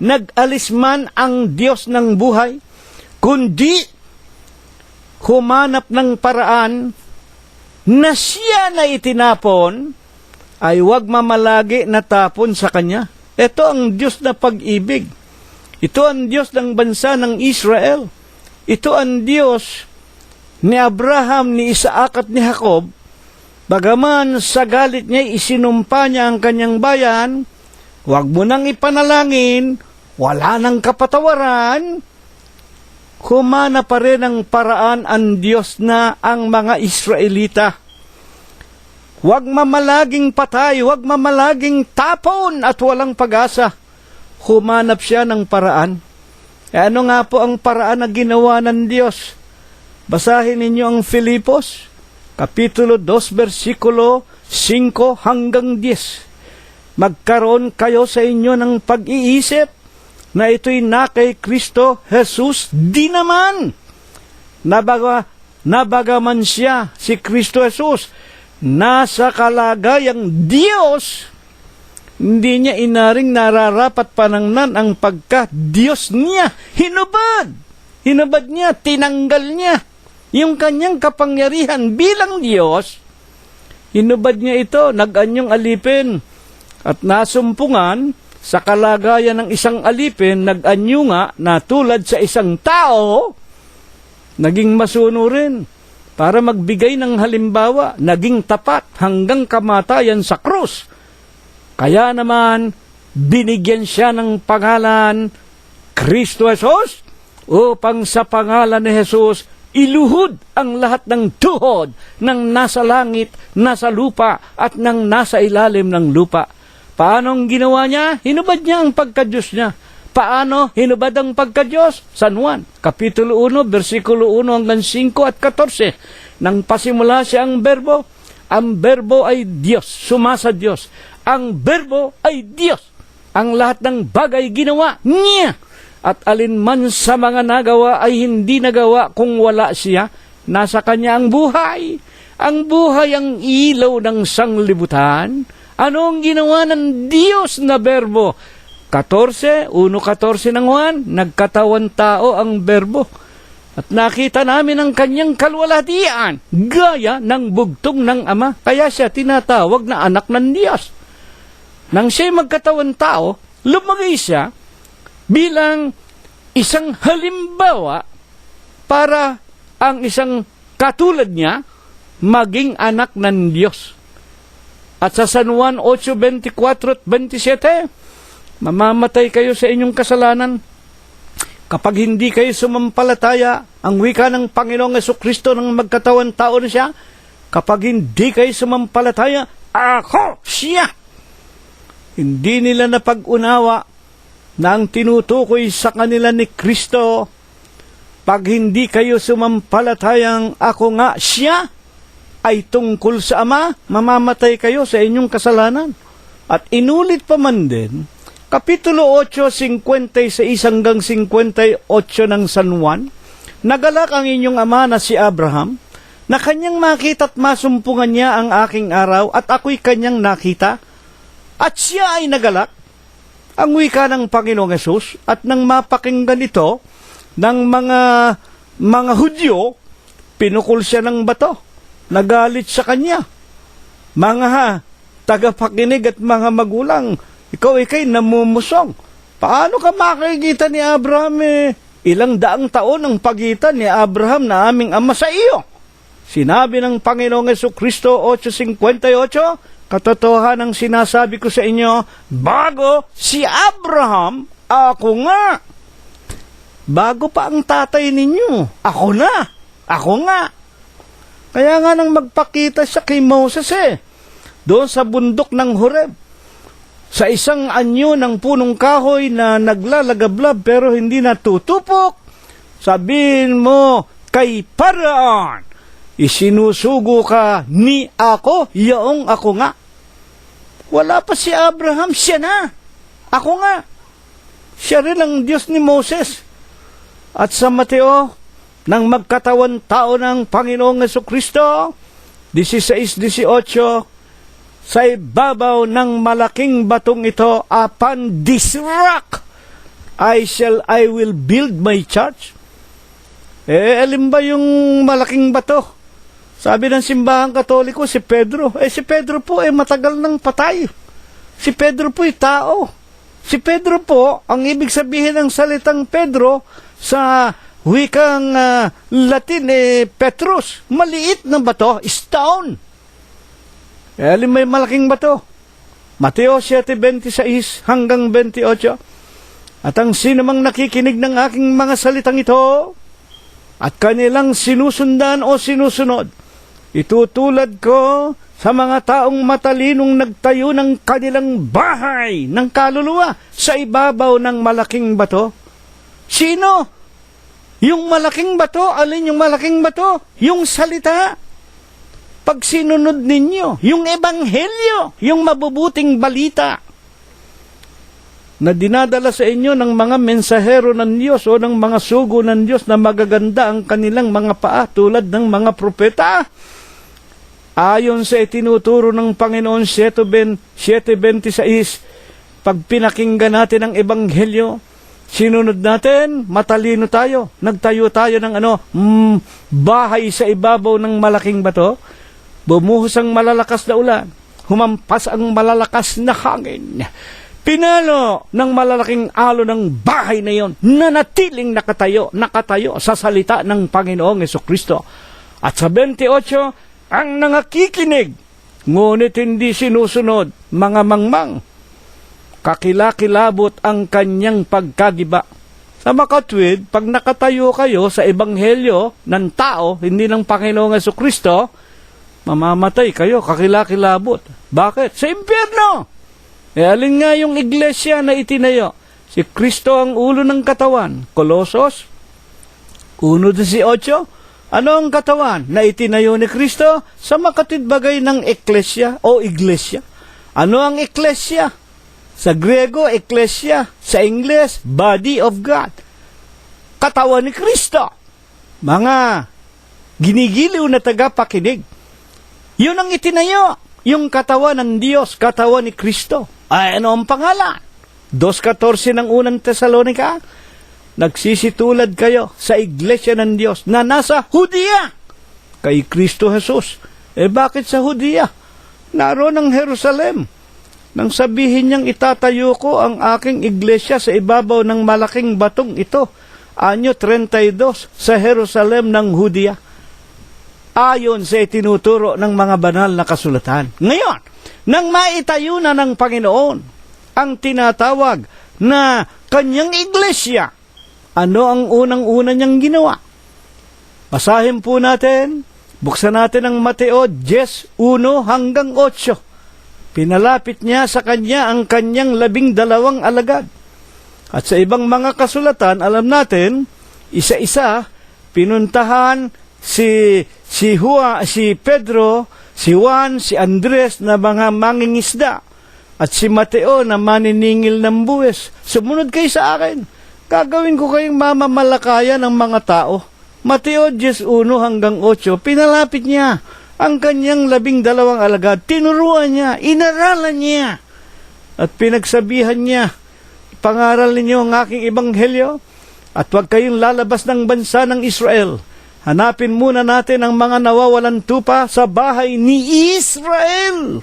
nag-alis man ang Diyos ng buhay, kundi humanap ng paraan na siya na itinapon ay huwag mamalagi na tapon sa kanya. Ito ang Diyos na pag-ibig. Ito ang Diyos ng bansa ng Israel. Ito ang Diyos ni Abraham, ni Isaac at ni Jacob. Bagaman sa galit niya isinumpa niya ang kanyang bayan, huwag mo nang ipanalangin, wala nang kapatawaran, humana pa rin ang paraan ang Diyos na ang mga Israelita. Huwag mamalaging patay, huwag mamalaging tapon at walang pag-asa. Humanap siya ng paraan. Ano nga po ang paraan na ginawa ng Diyos? Basahin ninyo ang Filipos, Kapitulo 2, versikulo 5 hanggang 10. Magkaroon kayo sa inyo ng pag-iisip na ito'y na kay Kristo Jesus di naman. Nabagaman siya, si Kristo Jesus, nasa kalagayang Diyos, hindi niya inaring nararapat panangnan ang pagka-Diyos niya. Hinubad niya, tinanggal niya yung kanyang kapangyarihan bilang Diyos. Hinubad niya ito, nag-anyong alipin at nasumpungan sa kalagayan ng isang alipin, nag-anyo nga na tulad sa isang tao, naging masunurin para magbigay ng halimbawa, naging tapat hanggang kamatayan sa krus. Kaya naman, binigyan siya ng pangalan Kristo Jesus, upang sa pangalan ni Jesus, iluhod ang lahat ng tuhod ng nasa langit, nasa lupa, at ng nasa ilalim ng lupa. Paano ang ginawa niya? Hinubad niya ang pagka-Diyos niya. Paano hinubad ang pagka-Diyos? San Juan, Kapitulo 1, versikulo 1 hanggang 5 at 14. Nang pasimula siya ang berbo ay Diyos, sumasa Diyos. Ang berbo ay Diyos. Ang lahat ng bagay ginawa niya. At alinman sa mga nagawa ay hindi nagawa kung wala siya. Nasa kanya ang buhay. Ang buhay ang ilaw ng sanglibutan. Ano ang ginawa ng Diyos na berbo? 1:14 ng Juan, nagkatawan tao ang berbo. At nakita namin ang kanyang kalwalhatian, gaya ng bugtong ng Ama. Kaya siya tinatawag na anak ng Diyos. Nang siya magkatawan tao, lumagay siya bilang isang halimbawa para ang isang katulad niya maging anak ng Diyos. At sa San Juan 8:24 at 27, mamamatay kayo sa inyong kasalanan kapag hindi kayo sumampalataya. Ang wika ng Panginoong Jesucristo nang magkatawan tao na siya, kapag hindi kayo sumampalataya, ako siya. Hindi nila napag-unawa na ang tinutukoy sa kanila ni Kristo, pag hindi kayo sumampalatayang ako nga siya, ay tungkol sa Ama, mamamatay kayo sa inyong kasalanan. At inulit pa man din, Kapitulo 8, 56 hanggang 58 ng San Juan, nagalak ang inyong ama na si Abraham, na kanyang makita at masumpungan niya ang aking araw, at ako'y kanyang nakita, at siya ay nagalak. Ang wika ng Panginoong Hesus, at nang mapakinggan ito ng mga Hudyo, pinukol siya ng bato. Nagalit sa kanya. Mga tagapakinig at mga magulang, ikaw ikay namumusong. Paano ka makikita ni Abraham ilang daang taon ang pagitan ni Abraham na aming ama sa iyo? Sinabi ng Panginoong Jesucristo 8:58, katotohanan ang sinasabi ko sa inyo, bago si Abraham, ako nga. Bago pa ang tatay ninyo, ako na. Ako nga. Kaya nga nang magpakita siya kay Moses doon sa bundok ng Horeb, sa isang anyo ng punong kahoy na naglalagablab pero hindi natutupok, sabihin mo kay Paraan, isinusugo ka ni ako, yaong ako nga. Wala pa si Abraham, siya na. Ako nga. Siya rin ang Diyos ni Moses. At sa Mateo, nang magkatawan tao ng Panginoong Jesucristo, 16:18, sa ibabaw ng malaking batong ito, upon this rock I will build my church. Alin ba yung malaking bato? Sabi ng simbahang Katoliko, si Pedro. Si Pedro po matagal nang patay. Si Pedro po tao. Si Pedro po, ang ibig sabihin ng salitang Pedro sa wikang Latin, Petrus. Maliit na bato, stone. Alin may malaking bato? Mateo 7:26 hanggang 28. At ang sinumang nakikinig ng aking mga salitang ito, at kanilang sinusundan o sinusunod, itutulad ko sa mga taong matalinong nagtayo ng kanilang bahay ng kaluluwa sa ibabaw ng malaking bato. Sino? Yung malaking bato? Alin yung malaking bato? Yung salita. Pag sinunod ninyo, yung ebanghelyo, yung mabubuting balita na dinadala sa inyo ng mga mensahero ng Diyos o ng mga sugo ng Diyos na magaganda ang kanilang mga paa tulad ng mga propeta. Ayon sa itinuturo ng Panginoon 7:26, pag pinakinggan natin ang ebanghelyo, sinunod natin, matalino tayo. Nagtayo tayo ng bahay sa ibabaw ng malaking bato. Bumuhos ang malalakas na ulan. Humampas ang malalakas na hangin. Pinalo ng malalaking alo ng bahay na yon na natiling nakatayo sa salita ng Panginoong Jesucristo. At sa 28, ang nangakikinig, ngunit hindi sinusunod, mga mangmang, kakilakilabot ang kanyang pagkagiba. Sa makatwid, pag nakatayo kayo sa ebanghelyo ng tao, hindi ng Panginoong Jesucristo, mamamatay kayo, kakilakilabot. Bakit? Sa impyerno! Alin nga yung iglesia na itinayo? Si Kristo ang ulo ng katawan. Kolosos 1:18. Ano ang katawan na itinayo ni Kristo? Sa makatwid bagay ng eklesia o iglesia. Ano ang eklesia? Sa Grego, eklesia. Sa Ingles, body of God. Katawan ni Kristo. Mga ginigiliw na tagapakinig. Yun ang itinayo. Yung katawan ng Diyos, katawan ni Kristo. Ay, ano ang pangalan? 2:14 ng unang Tesalonica. Nagsisitulad kayo sa iglesia ng Diyos na nasa Judea. Kay Kristo Jesus. Bakit sa Judea? Naroon ang Jerusalem. Nang sabihin niyang itatayo ko ang aking iglesia sa ibabaw ng malaking batong ito. Anyo 32 sa Jerusalem ng Judea. Ayon sa itinuturo ng mga banal na kasulatan. Ngayon, nang maitayo na ng Panginoon ang tinatawag na kanyang iglesia, ano ang unang-una niyang ginawa? Basahin po natin, buksan natin ang Mateo 10:1 hanggang 8. Pinalapit niya sa kanya ang kanyang 12 alagad. At sa ibang mga kasulatan, alam natin, isa-isa, pinuntahan si Pedro, si Juan, si Andres na mga mangingisda, at si Mateo na maniningil ng buwis. Sumunod kayo sa akin. Gagawin ko kayong mamamalakaya ng mga tao. Mateo 10:1-8, pinalapit niya ang kanyang 12 alagad, tinuruan niya, inaralan niya, at pinagsabihan niya, pangaral ninyo ang aking ebanghelyo, at huwag kayong lalabas ng bansa ng Israel. Hanapin muna natin ang mga nawawalan tupa sa bahay ni Israel.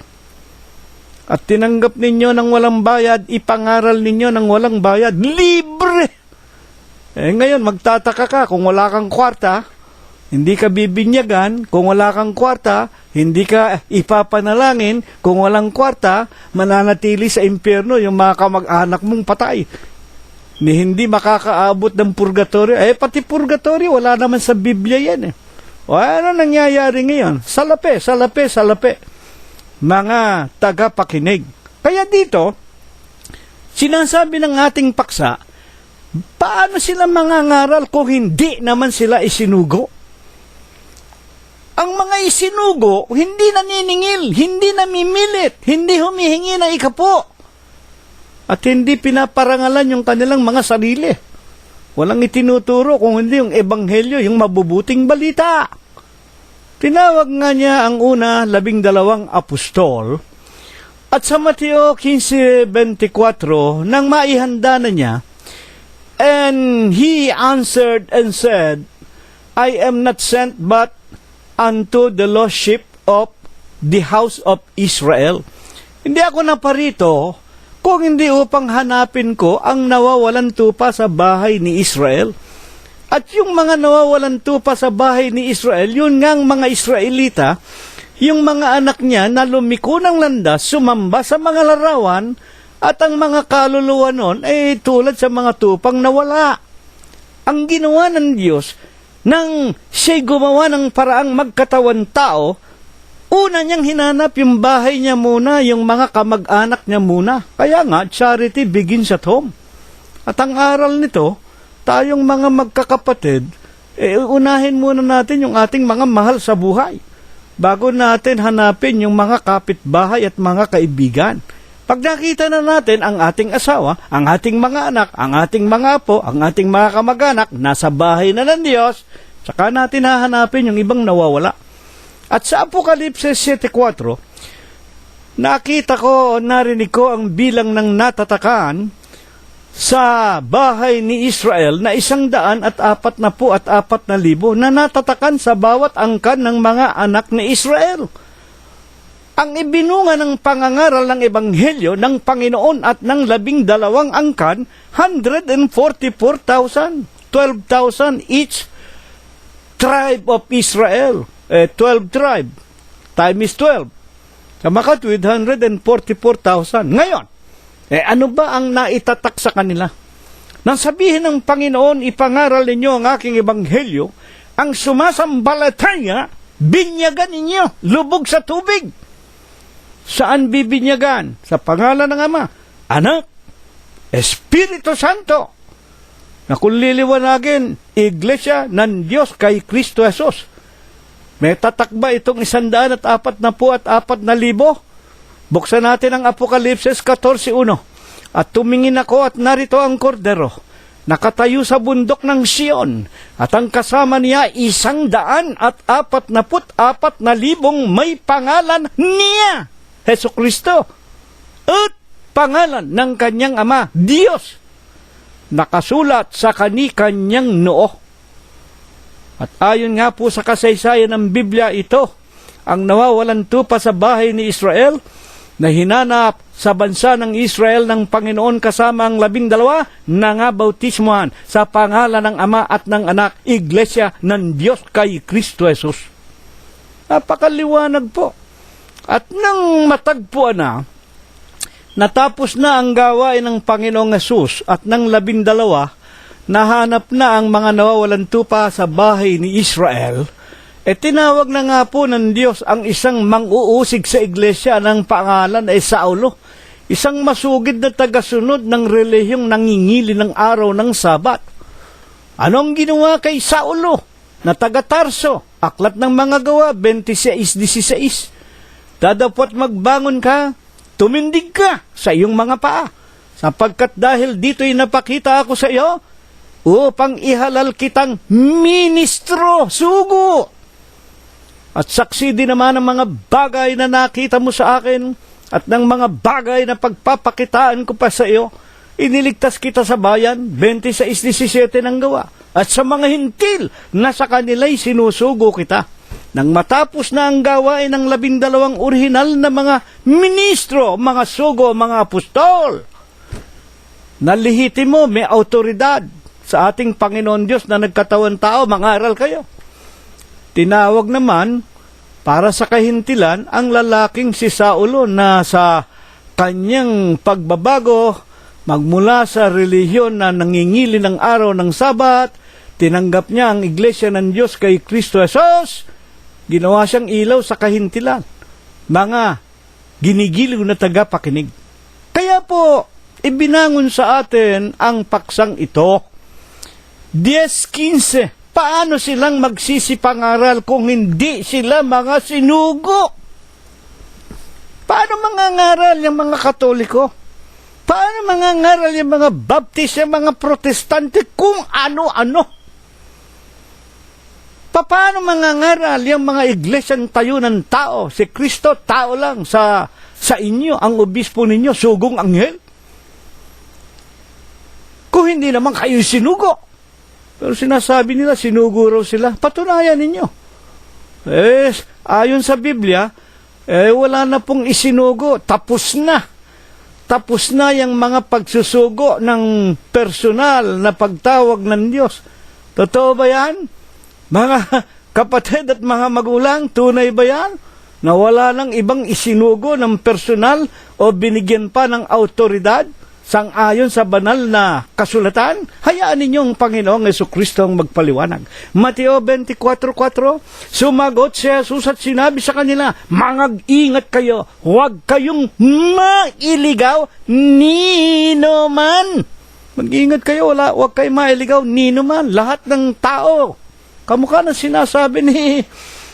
At tinanggap ninyo ng walang bayad, ipangaral ninyo ng walang bayad, libre. Ngayon, magtataka ka kung wala kang kwarta, hindi ka bibinyagan. Kung wala kang kwarta, hindi ka ipapanalangin. Kung walang kwarta, mananatili sa impyerno yung mga kamag-anak mong patay. Ni hindi makakaabot ng purgatorio. Pati purgatorio, wala naman sa Biblia yan. O ano nangyayari ngayon? Salapi. Mga tagapakinig. Kaya dito, sinasabi ng ating paksa, paano sila mangangaral kung hindi naman sila isinugo? Ang mga isinugo, hindi naniningil, hindi namimilit, hindi humihingi na ikapo, at hindi pinaparangalan yung kanilang mga sarili. Walang itinuturo kung hindi yung ebanghelyo, yung mabubuting balita. Tinawag nga niya ang una 12 apostol, at sa Mateo 15:24, nang maihanda na niya, and he answered and said, I am not sent but unto the lost sheep of the house of Israel. Hindi ako naparito kung hindi upang hanapin ko ang nawawalan tupa sa bahay ni Israel. At yung mga nawawalan tupa sa bahay ni Israel, yun ngang mga Israelita, yung mga anak niya na lumiko ng landas, sumamba sa mga larawan, at ang mga kaluluwa nun ay tulad sa mga tupang nawala. Ang ginawa ng Diyos, nang siya'y gumawa ng paraang magkatawan tao, una niyang hinanap yung bahay niya muna, yung mga kamag-anak niya muna. Kaya nga, charity begins at home. At ang aral nito, tayong mga magkakapatid, unahin muna natin yung ating mga mahal sa buhay, bago natin hanapin yung mga kapitbahay at mga kaibigan. Pag nakita na natin ang ating asawa, ang ating mga anak, ang ating mga apo, ang ating mga kamag-anak, nasa bahay na ng Diyos, saka natin hahanapin yung ibang nawawala. At sa Apokalipsis 7:4, nakita ko, narinig ko ang bilang ng natatakan sa bahay ni Israel na 144,000 na natatakan sa bawat angkan ng mga anak ni Israel. Ang ibinunga ng pangangaral ng Ebanghelyo ng Panginoon at ng 12 angkan, 144,000, 12,000 each tribe of Israel. 12 tribe, time is 12. Sa makatwid, 144,000. Ngayon, ano ba ang naitatak sa kanila? Nang sabihin ng Panginoon, ipangaral ninyo ang aking Ebanghelyo, ang sumasambalataya, binyagan ninyo, lubog sa tubig. Saan bibinyagan? Sa pangalan ng Ama, Anak, Espiritu Santo, na kung liliwanagin, Iglesia ng Diyos kay Kristo Jesus. May tatakba itong 144,000. Buksan natin ang Apokalipsis 14:1. At tumingin ako at narito ang kordero, nakatayo sa bundok ng Sion, at ang kasama niya 144,000 may pangalan niya, Hesus Kristo, at pangalan ng kanyang Ama, Diyos, nakasulat sa kani-kanyang noo. At ayon nga po sa kasaysayan ng Biblia, ito ang nawawalan tupa sa bahay ni Israel, na hinanap sa bansa ng Israel ng Panginoon kasama ang 12 na nga bautismohan sa pangalan ng Ama at ng Anak, Iglesia ng Diyos kay Kristo Jesus. Napakaliwanag po. At nang matagpuan na, natapos na ang gawain ng Panginoong Jesus at ng 12, nahanap na ang mga nawawalan tupa sa bahay ni Israel, Tinawag na nga po ng Diyos ang isang mang-uusig sa iglesia ng pangalan ay Saulo. Isang masugid na tagasunod ng relihiyong nangingili ng araw ng Sabat. Anong ginawa kay Saulo na taga Tarso? Aklat ng mga Gawa 26:16. Dadapot magbangon ka, tumindig ka sa iyong mga paa, sapagkat dahil dito'y napakita ako sa iyo upang ihalal kitang ministro, sugo. At saksi din naman ng mga bagay na nakita mo sa akin at ng mga bagay na pagpapakitaan ko pa sa iyo. Iniligtas kita sa bayan, 26:17 ng Gawa. At sa mga hintil na sa kanila'y sinusugo kita. Nang matapos na ang gawain ng 12 orihinal na mga ministro, mga sugo, mga apostol, nalihiti mo, may autoridad sa ating Panginoon Diyos na nagkatawan tao, mangaral kayo. Tinawag naman para sa kahintilan ang lalaking si Saulo na sa kanyang pagbabago magmula sa relihiyon na nangingili ng araw ng Sabat, tinanggap niya ang iglesia ng Diyos kay Kristo Jesus, ginawa siyang ilaw sa kahintilan, mga ginigiliw na tagapakinig. Kaya po, ibinangon sa atin ang paksang ito. 10:15. Paano silang magsisipangaral kung hindi sila mga sinugo? Paano mangangaral yung mga Katoliko? Paano mangangaral yung mga Baptist, yung mga Protestante, kung ano-ano? Paano mangangaral yung mga iglesyang tayo ng tao? Si Kristo, tao lang. Sa inyo, ang obispo ninyo, sugong anghel? Kung hindi naman kayo sinugo. Pero sinasabi nila, sinugo raw sila. Patunayan ninyo. Ayon sa Biblia, wala na pong isinugo. Tapos na. Tapos na yung mga pagsusugo ng personal na pagtawag ng Diyos. Totoo ba yan? Mga kapatid at mga magulang, tunay ba yan? Na wala nang ibang isinugo ng personal o binigyan pa ng autoridad? Sang-ayon sa banal na kasulatan, hayaan ninyong Panginoong Jesucristo ang magpaliwanag. Mateo 24:4, sumagot si Jesus at sinabi sa kanila, mag-ingat kayo, huwag kayong mailigaw nino man. Mag-ingat kayo, huwag kayong mailigaw nino man. Lahat ng tao, kamukha na sinasabi ni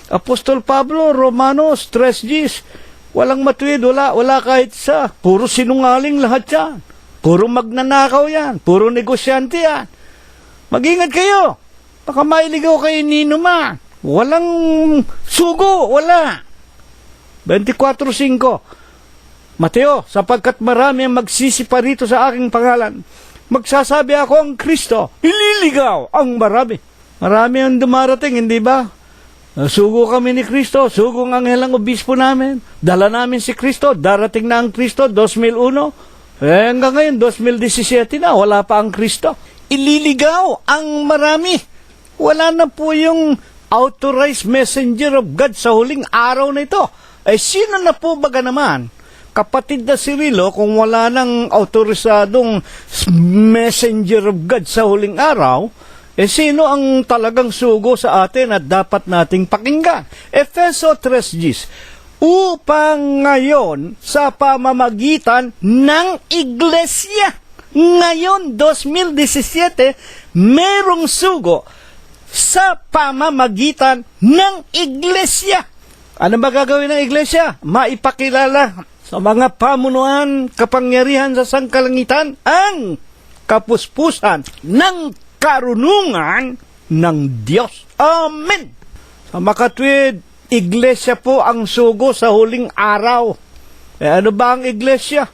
Apostol Pablo, Romanos 3:10, walang matuwid, wala kahit isa. Puro sinungaling lahat yan. Puro magnanakaw yan. Puro negosyante yan. Mag-ingat kayo. Baka mailigaw kayo nino man. Walang sugo, wala. 24:5. Mateo, sapagkat marami ang magsisipa rito sa aking pangalan, magsasabi ako ang Kristo, ililigaw ang marami. Marami ang dumarating, hindi ba? Sugo kami ni Kristo, sugo ang anghel ang obispo namin, dala namin si Kristo, darating na ang Kristo, 2001. Hanggang ngayon, 2017 na, wala pa ang Kristo. Ililigaw ang marami. Wala na po yung authorized messenger of God sa huling araw na ito. Sino na po baga naman? Kapatid na Cirilo, kung wala nang autorisadong messenger of God sa huling araw, sino ang talagang sugo sa atin at dapat nating pakinggan? Efeso 3:10. Upang ngayon sa pamamagitan ng iglesia, ngayon 2017, merong sugo sa pamamagitan ng iglesia. Ano ba gagawin ng iglesia? Maipakilala sa mga pamunuan, kapangyarihan sa sangkalangitan, ang kapuspusan ng karunungan ng Diyos. Amen! Sa makatwid, iglesia po ang sugo sa huling araw. Ano ba ang iglesia?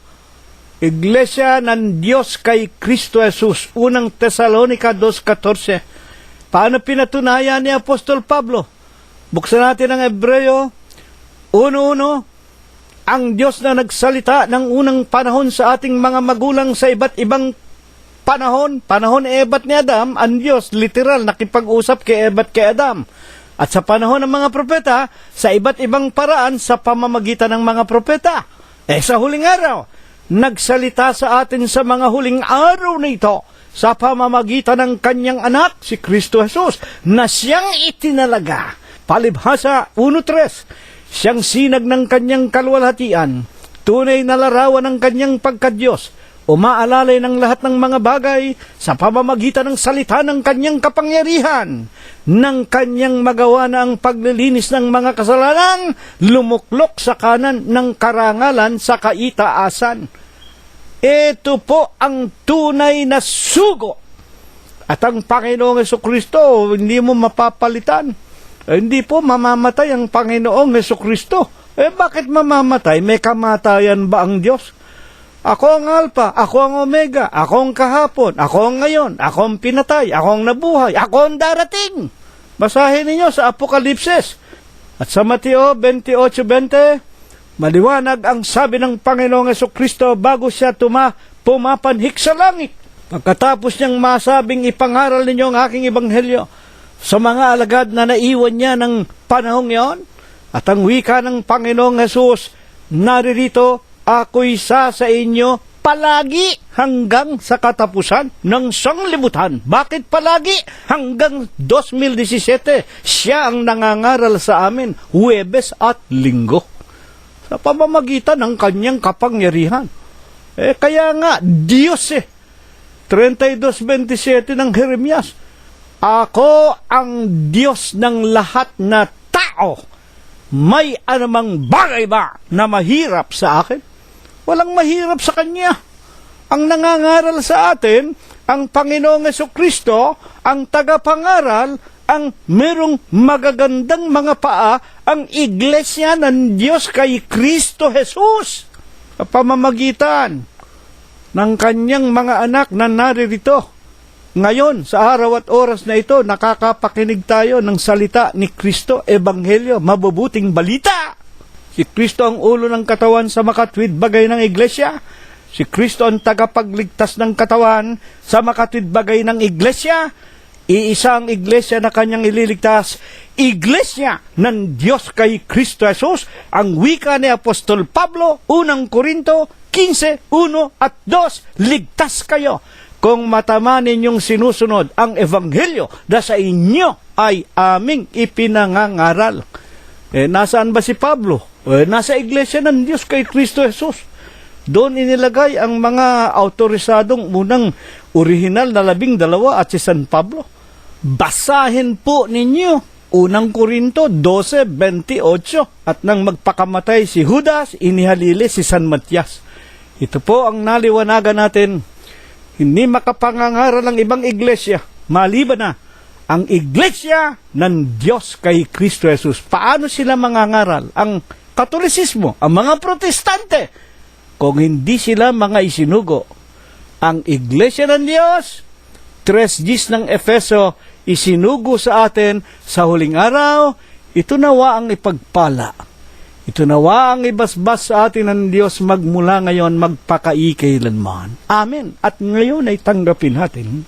Iglesia ng Diyos kay Kristo Jesus. Unang Tesalonica 2:14. Paano pinatunayan ni Apostol Pablo? Buksan natin ang Hebreo 1:1. Ang Diyos na nagsalita ng unang panahon sa ating mga magulang sa iba't ibang panahon ni Eva at ni Adam, ang Diyos literal nakipag-usap kay Eva at kay Adam. At sa panahon ng mga propeta, sa iba't ibang paraan sa pamamagitan ng mga propeta. Sa huling araw, nagsalita sa atin sa mga huling araw na ito sa pamamagitan ng kanyang anak, si Kristo Jesus, na siyang itinalaga Palibhasa 1:3, siyang sinag ng kanyang kaluwalhatian, tunay na larawan ng kanyang pagkadyos, umaalalay ng lahat ng mga bagay sa pamamagitan ng salita ng kanyang kapangyarihan, ng kanyang magawa na ang paglilinis ng mga kasalanan, lumuklok sa kanan ng karangalan sa kaitaasan. Ito po ang tunay na sugo. At ang Panginoong Hesukristo, hindi mo mapapalitan. Hindi po mamamatay ang Panginoong Hesukristo. Bakit mamamatay? May kamatayan ba ang Diyos? Ako ang Alpha, ako ang Omega, ako ang kahapon, ako ang ngayon, ako ang pinatay, ako ang nabuhay, ako ang darating. Basahin ninyo sa Apokalipsis. At sa Mateo 28:20, maliwanag ang sabi ng Panginoong Hesukristo bago siya pumapanhik sa langit. Pagkatapos niyang masabing ipangaral ninyo ang aking ebanghelyo sa mga alagad na naiwan niya ng panahong iyon, at ang wika ng Panginoong Hesus, naririto, ako'y sa inyo palagi hanggang sa katapusan ng sanglibutan. Bakit palagi? Hanggang 2017, siya ang nangangaral sa amin, Huwebes at Linggo, sa pamamagitan ng kanyang kapangyarihan. Kaya nga, Diyos 32:27 ng Jeremias, ako ang Diyos ng lahat na tao. May anumang bagay ba na mahirap sa akin? Walang mahirap sa Kanya. Ang nangangaral sa atin, ang Panginoong Hesukristo, ang tagapangaral, ang merong magagandang mga paa, ang iglesia ng Diyos kay Kristo Jesus. Sa pamamagitan ng Kanyang mga anak na naririto. Ngayon, sa araw at oras na ito, nakakapakinig tayo ng salita ni Kristo, Ebanghelyo, mabubuting balita. Si Kristo ang ulo ng katawan sa makatwid bagay ng iglesia. Si Kristo ang tagapagligtas ng katawan sa makatwid bagay ng iglesia. Iisa ang iglesia na kanyang ililigtas. Iglesia ng Diyos kay Kristo Jesus. Ang wika ni Apostol Pablo, 1 Korinto 15:1 at 2, ligtas kayo kung matama ninyong sinusunod ang Ebanghelyo na sa inyo ay aming ipinangangaral. Nasaan ba si Pablo? Nasa iglesia ng Diyos kay Kristo Jesus. Doon inilagay ang mga autorisadong unang orihinal na 12 at si San Pablo. Basahin po ninyo 1 Korinto 12:28, at nang magpakamatay si Judas, inihalili si San Matias. Ito po ang naliwanagan natin. Hindi makapangangaral ang ibang iglesia, maliban na ang iglesia ng Diyos kay Kristo Jesus. Paano sila mangangaral? Ang Katolisismo, ang mga Protestante, kung hindi sila mga isinugo. Ang iglesia ng Diyos, 3 ng Efeso, isinugo sa atin sa huling araw. Ito nawa ang ipagpala. Ito nawa ang ibasbas sa atin ng Diyos magmula ngayon, magpakaikailanman. Amen. At ngayon ay tanggapin natin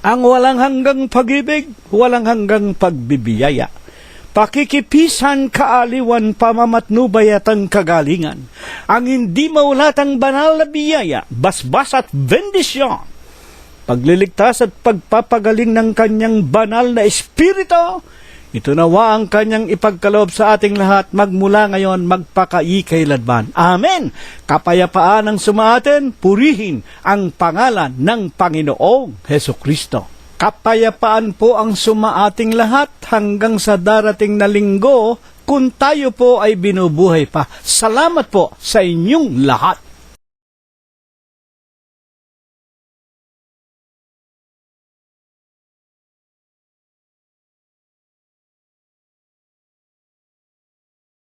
ang walang hanggang pag-ibig, walang hanggang pagbibiyaya, pakikipisan, kaaliwan, pamamatnubay at ang kagalingan, ang hindi maulatang banal na biyaya, basbas at bendisyon, pagliligtas at pagpapagaling ng kanyang banal na espiritu. Ito nawa ang kanyang ipagkaloob sa ating lahat magmula ngayon, magpakaikailanman. Amen. Kapayapaan ang sumaatin, purihin ang pangalan ng Panginoong Hesukristo. Kapayapaan po ang sumaating lahat hanggang sa darating na linggo, kung tayo po ay binubuhay pa. Salamat po sa inyong lahat.